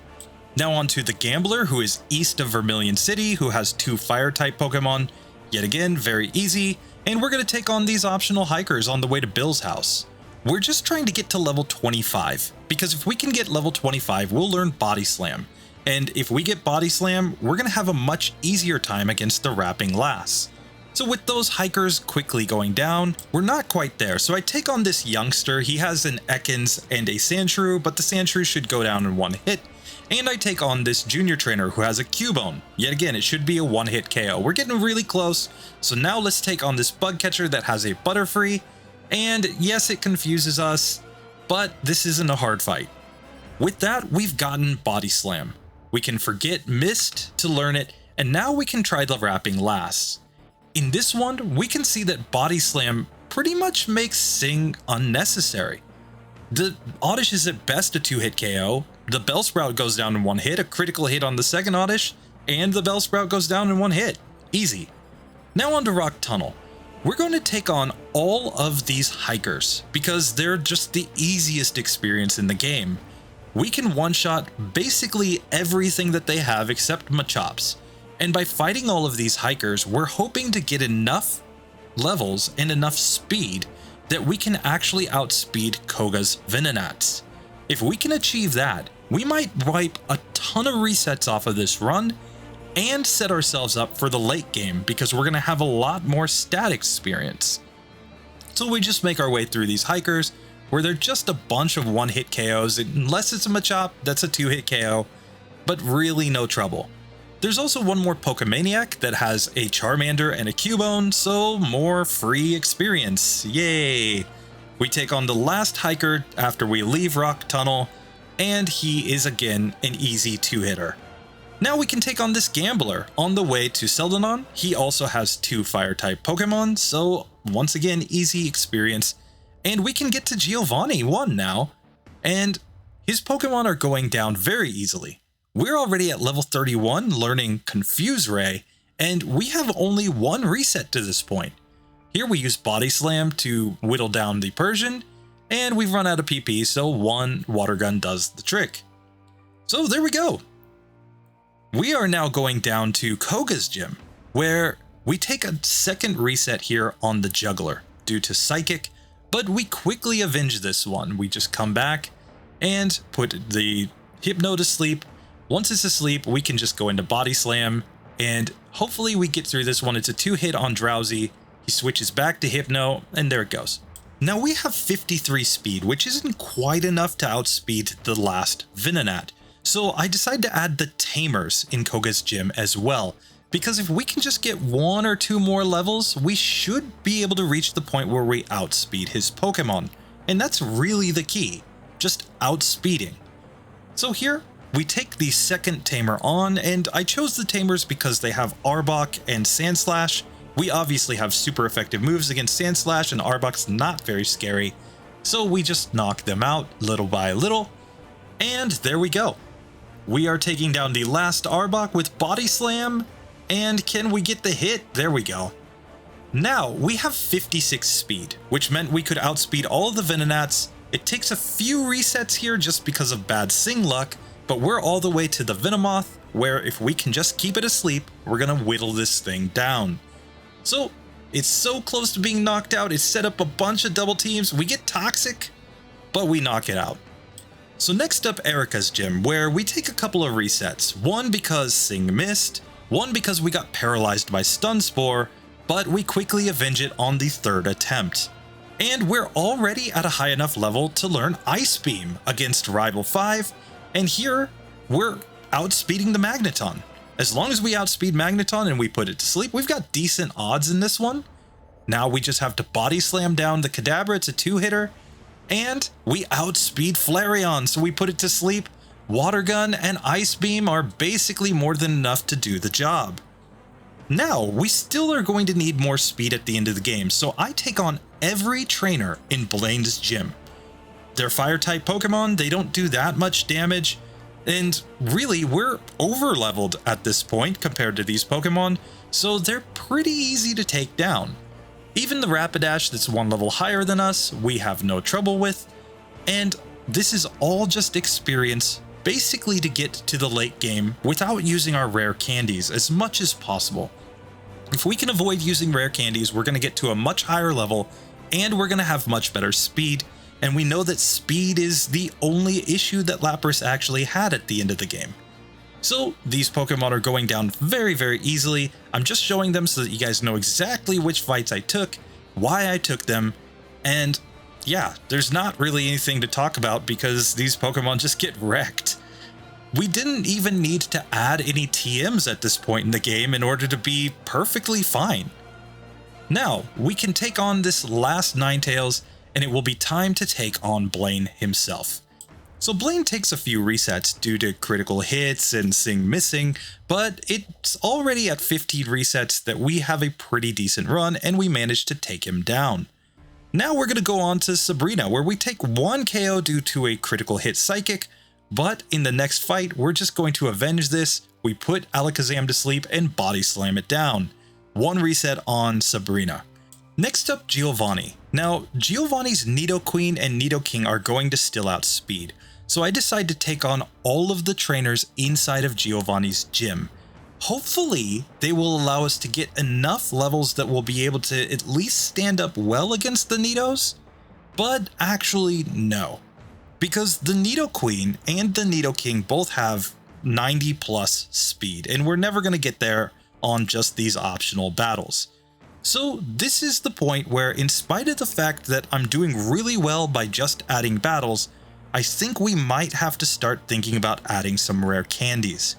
Now on to the Gambler, who is east of Vermilion City, who has 2 Fire-type Pokemon. Yet again, very easy, and we're going to take on these optional hikers on the way to Bill's house. We're just trying to get to level 25, because if we can get level 25, we'll learn Body Slam. And if we get Body Slam, we're going to have a much easier time against the Rapping Lass. So with those hikers quickly going down, we're not quite there, so I take on this youngster. He has an Ekans and a Sandshrew, but the Sandshrew should go down in 1 hit. And I take on this Junior Trainer who has a Cubone. Yet again, it should be a 1-hit KO. We're getting really close. So now let's take on this Bug Catcher that has a Butterfree. And yes, it confuses us, but this isn't a hard fight. With that, we've gotten Body Slam. We can forget Mist to learn it, and now we can try the Rapping Lass. In this one, we can see that Body Slam pretty much makes Sing unnecessary. The Oddish is at best a 2-hit KO. The Bellsprout goes down in 1 hit, a critical hit on the second Oddish, and the Bellsprout goes down in 1 hit. Easy. Now on to Rock Tunnel. we're going to take on all of these hikers because they're just the easiest experience in the game. We can one-shot basically everything that they have except Machops. And by fighting all of these hikers, we're hoping to get enough levels and enough speed that we can actually outspeed Koga's Venonats. If we can achieve that, we might wipe a ton of resets off of this run and set ourselves up for the late game because we're going to have a lot more stat experience. So we just make our way through these hikers where they're just a bunch of one-hit KOs. Unless it's a Machop, that's a two-hit KO, but really no trouble. There's also one more Pokemaniac that has a Charmander and a Cubone, so more free experience. Yay! We take on the last hiker after we leave Rock Tunnel, and he is again an easy two-hitter. Now we can take on this Gambler on the way to Celadon. He also has 2 Fire-type Pokemon, so once again, easy experience. And we can get to Giovanni 1 now, and his Pokemon are going down very easily. We're already at level 31 learning Confuse Ray, and we have only 1 reset to this point. Here we use Body Slam to whittle down the Persian, and we've run out of PP, so 1 Water Gun does the trick. So there we go. We are now going down to Koga's gym, where we take a second reset here on the Juggler due to Psychic, but we quickly avenge this one. We just come back and put the Hypno to sleep. Once it's asleep, we can just go into Body Slam, and hopefully we get through this one. It's a 2-hit on Drowsy. He switches back to Hypno, and there it goes. Now we have 53 speed, which isn't quite enough to outspeed the last Venonat. So I decided to add the Tamers in Koga's gym as well, because if we can just get 1 or 2 more levels, we should be able to reach the point where we outspeed his Pokemon. And that's really the key, just outspeeding. So here, we take the second Tamer on, and I chose the Tamers because they have Arbok and Sandslash. We obviously have super effective moves against Sandslash, and Arbok's not very scary, so we just knock them out little by little, and there we go. We are taking down the last Arbok with Body Slam, and can we get the hit? There we go. Now, we have 56 speed, which meant we could outspeed all of the Venonats. It takes a few resets here just because of bad Sing luck, but we're all the way to the Venomoth, where if we can just keep it asleep, we're gonna whittle this thing down. So, it's so close to being knocked out, it's set up a bunch of double teams. We get Toxic, but we knock it out. So next up, Erica's gym, where we take a couple of resets. One because Sing missed, one because we got paralyzed by Stun Spore, but we quickly avenge it on the 3rd attempt. And we're already at a high enough level to learn Ice Beam against Rival 5, and here we're outspeeding the Magneton. As long as we outspeed Magneton and we put it to sleep, we've got decent odds in this one. Now we just have to Body Slam down the Kadabra, it's a 2-hitter, and we outspeed Flareon, so we put it to sleep. Water Gun and Ice Beam are basically more than enough to do the job. Now, we still are going to need more speed at the end of the game, so I take on every trainer in Blaine's gym. They're Fire-type Pokemon, they don't do that much damage, and really, we're over-leveled at this point compared to these Pokemon, so they're pretty easy to take down. Even the Rapidash that's 1 level higher than us, we have no trouble with, and this is all just experience, basically to get to the late game without using our rare candies as much as possible. If we can avoid using rare candies, we're going to get to a much higher level, and we're going to have much better speed, and we know that speed is the only issue that Lapras actually had at the end of the game. So these Pokemon are going down very, very easily. I'm just showing them so that you guys know exactly which fights I took, why I took them, and yeah, there's not really anything to talk about because these Pokemon just get wrecked. We didn't even need to add any TMs at this point in the game in order to be perfectly fine. Now, we can take on this last Ninetales, and it will be time to take on Blaine himself. So Blaine takes a few resets due to critical hits and Sing missing, but it's already at 15 resets that we have a pretty decent run and we managed to take him down. Now we're going to go on to Sabrina, where we take 1 KO due to a critical hit Psychic, but in the next fight we're just going to avenge this. We put Alakazam to sleep and Body Slam it down. 1 reset on Sabrina. Next up, Giovanni. Now, Giovanni's Nidoqueen and Nidoking are going to still outspeed, so I decide to take on all of the trainers inside of Giovanni's gym. Hopefully, they will allow us to get enough levels that we'll be able to at least stand up well against the Nidos, but actually no. Because the Nidoqueen and the Nidoking both have 90 plus speed, and we're never going to get there on just these optional battles. So this is the point where, in spite of the fact that I'm doing really well by just adding battles, I think we might have to start thinking about adding some rare candies.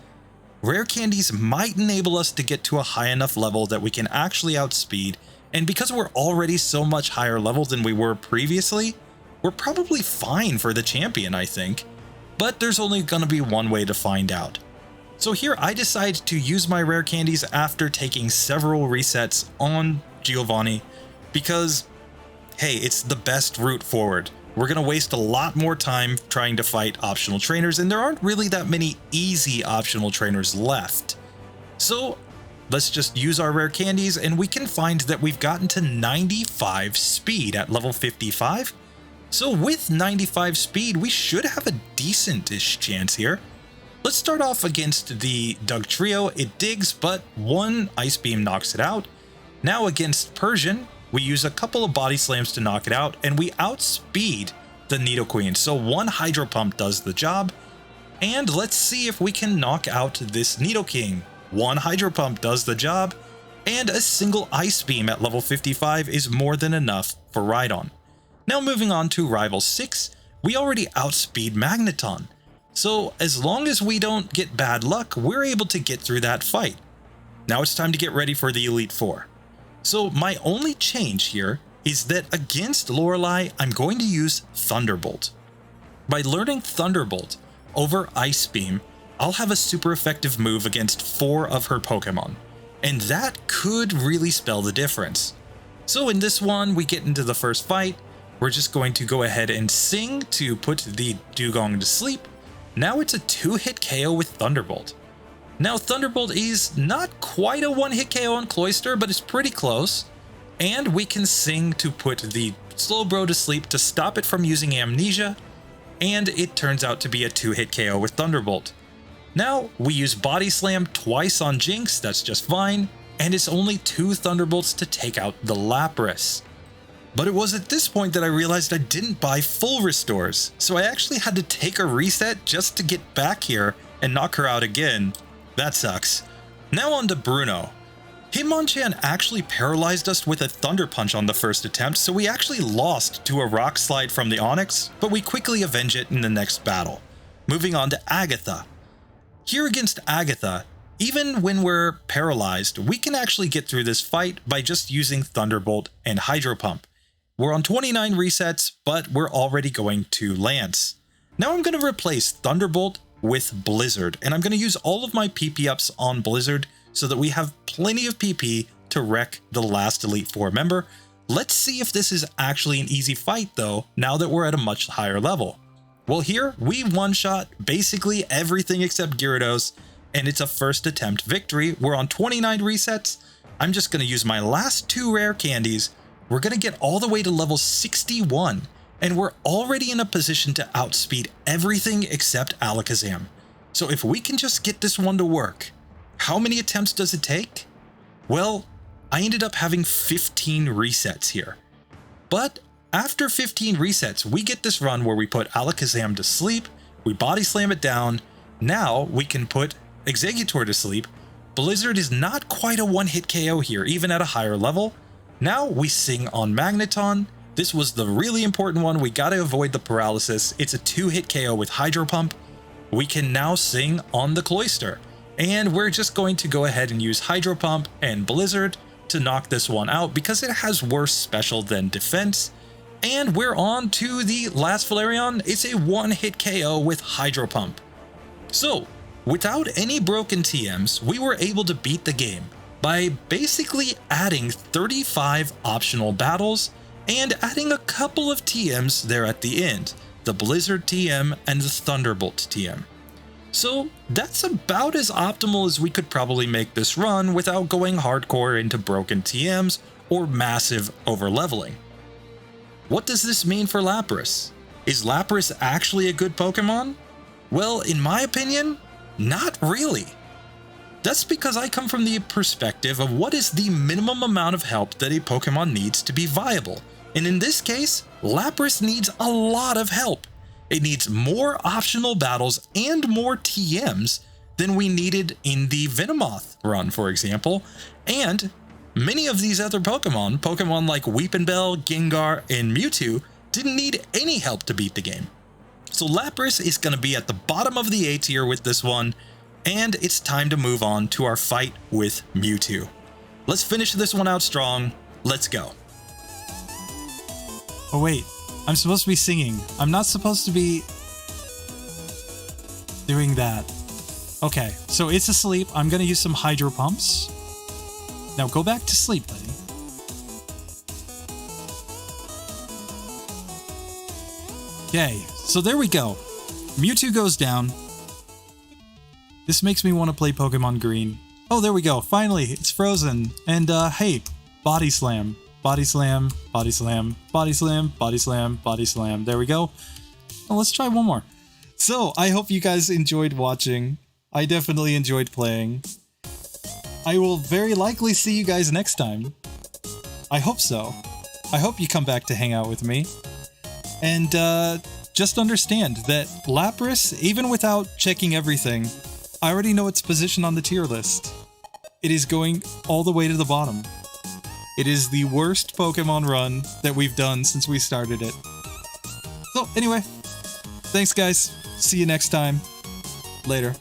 Rare candies might enable us to get to a high enough level that we can actually outspeed, and because we're already so much higher level than we were previously, we're probably fine for the champion, I think. But there's only going to be one way to find out. So here I decide to use my rare candies after taking several resets on Giovanni because, hey, it's the best route forward. We're going to waste a lot more time trying to fight optional trainers, and there aren't really that many easy optional trainers left. So let's just use our rare candies, and we can find that we've gotten to 95 speed at level 55. So with 95 speed, we should have a decent-ish chance here. Let's start off against the Doug Trio. It digs, but one Ice Beam knocks it out. Now against Persian, we use a couple of Body Slams to knock it out, and we outspeed the Nidoqueen. So one Hydro Pump does the job. And let's see if we can knock out this Nidoking. One Hydro Pump does the job, and a single Ice Beam at level 55 is more than enough for Rhydon. Now moving on to Rival 6, we already outspeed Magneton. So as long as we don't get bad luck, we're able to get through that fight. Now it's time to get ready for the Elite Four. So my only change here is that against Lorelei, I'm going to use Thunderbolt. By learning Thunderbolt over Ice Beam, I'll have a super effective move against 4 of her Pokemon, and that could really spell the difference. So in this one, we get into the first fight. We're just going to go ahead and Sing to put the Dugong to sleep. Now it's a 2-hit KO with Thunderbolt. Now Thunderbolt is not quite a 1-hit KO on Cloyster, but it's pretty close. And we can Sing to put the Slowbro to sleep to stop it from using Amnesia. And it turns out to be a 2-hit KO with Thunderbolt. Now we use Body Slam twice on Jinx, that's just fine. And it's only 2 Thunderbolts to take out the Lapras. But it was at this point that I realized I didn't buy full restores, so I actually had to take a reset just to get back here and knock her out again. That sucks. Now on to Bruno. Hitmonchan actually paralyzed us with a Thunder Punch on the first attempt, so we actually lost to a Rock Slide from the Onix, but we quickly avenge it in the next battle. Moving on to Agatha. Here against Agatha, even when we're paralyzed, we can actually get through this fight by just using Thunderbolt and Hydro Pump. We're on 29 resets, but we're already going to Lance. Now I'm going to replace Thunderbolt with Blizzard, and I'm going to use all of my PP ups on Blizzard so that we have plenty of PP to wreck the last Elite Four member. Let's see if this is actually an easy fight though, now that we're at a much higher level. Well, here we one-shot basically everything except Gyarados, and it's a first attempt victory. We're on 29 resets. I'm just going to use my last 2 rare candies. We're going to get all the way to level 61, and we're already in a position to outspeed everything except Alakazam. So if we can just get this one to work, how many attempts does it take? Well, I ended up having 15 resets here. But after 15 resets, we get this run where we put Alakazam to sleep, we Body Slam it down. Now we can put Exeggutor to sleep. Blizzard is not quite a 1-hit KO here, even at a higher level. Now we Sing on Magneton. This was the really important one. We got to avoid the paralysis. It's a 2-hit KO with Hydro Pump. We can now Sing on the Cloyster. And we're just going to go ahead and use Hydro Pump and Blizzard to knock this one out because it has worse special than defense. And we're on to the last Flareon. It's a 1-hit KO with Hydro Pump. So, without any broken TMs, we were able to beat the game by basically adding 35 optional battles and adding a couple of TMs there at the end, the Blizzard TM and the Thunderbolt TM. So that's about as optimal as we could probably make this run without going hardcore into broken TMs or massive overleveling. What does this mean for Lapras? Is Lapras actually a good Pokemon? Well, in my opinion, not really. That's because I come from the perspective of what is the minimum amount of help that a Pokemon needs to be viable. And in this case, Lapras needs a lot of help. It needs more optional battles and more TMs than we needed in the Venomoth run, for example. And many of these other Pokemon like Weepinbell, Gengar, and Mewtwo, didn't need any help to beat the game. So Lapras is going to be at the bottom of the A tier with this one, and it's time to move on to our fight with Mewtwo. Let's finish this one out strong. Let's go. Oh wait, I'm supposed to be singing. I'm not supposed to be doing that. Okay, so it's asleep. I'm gonna use some hydro pumps. Now go back to sleep, buddy. Okay, so there we go. Mewtwo goes down. This makes me want to play Pokemon Green. Oh, there we go. Finally, it's frozen. And hey, body slam. Body slam, body slam, body slam, body slam, body slam. There we go. Well, let's try one more. So, I hope you guys enjoyed watching. I definitely enjoyed playing. I will very likely see you guys next time. I hope so. I hope you come back to hang out with me. And just understand that Lapras, even without checking everything, I already know its position on the tier list. It is going all the way to the bottom. It is the worst Pokemon run that we've done since we started it. So anyway, thanks guys. See you next time. Later.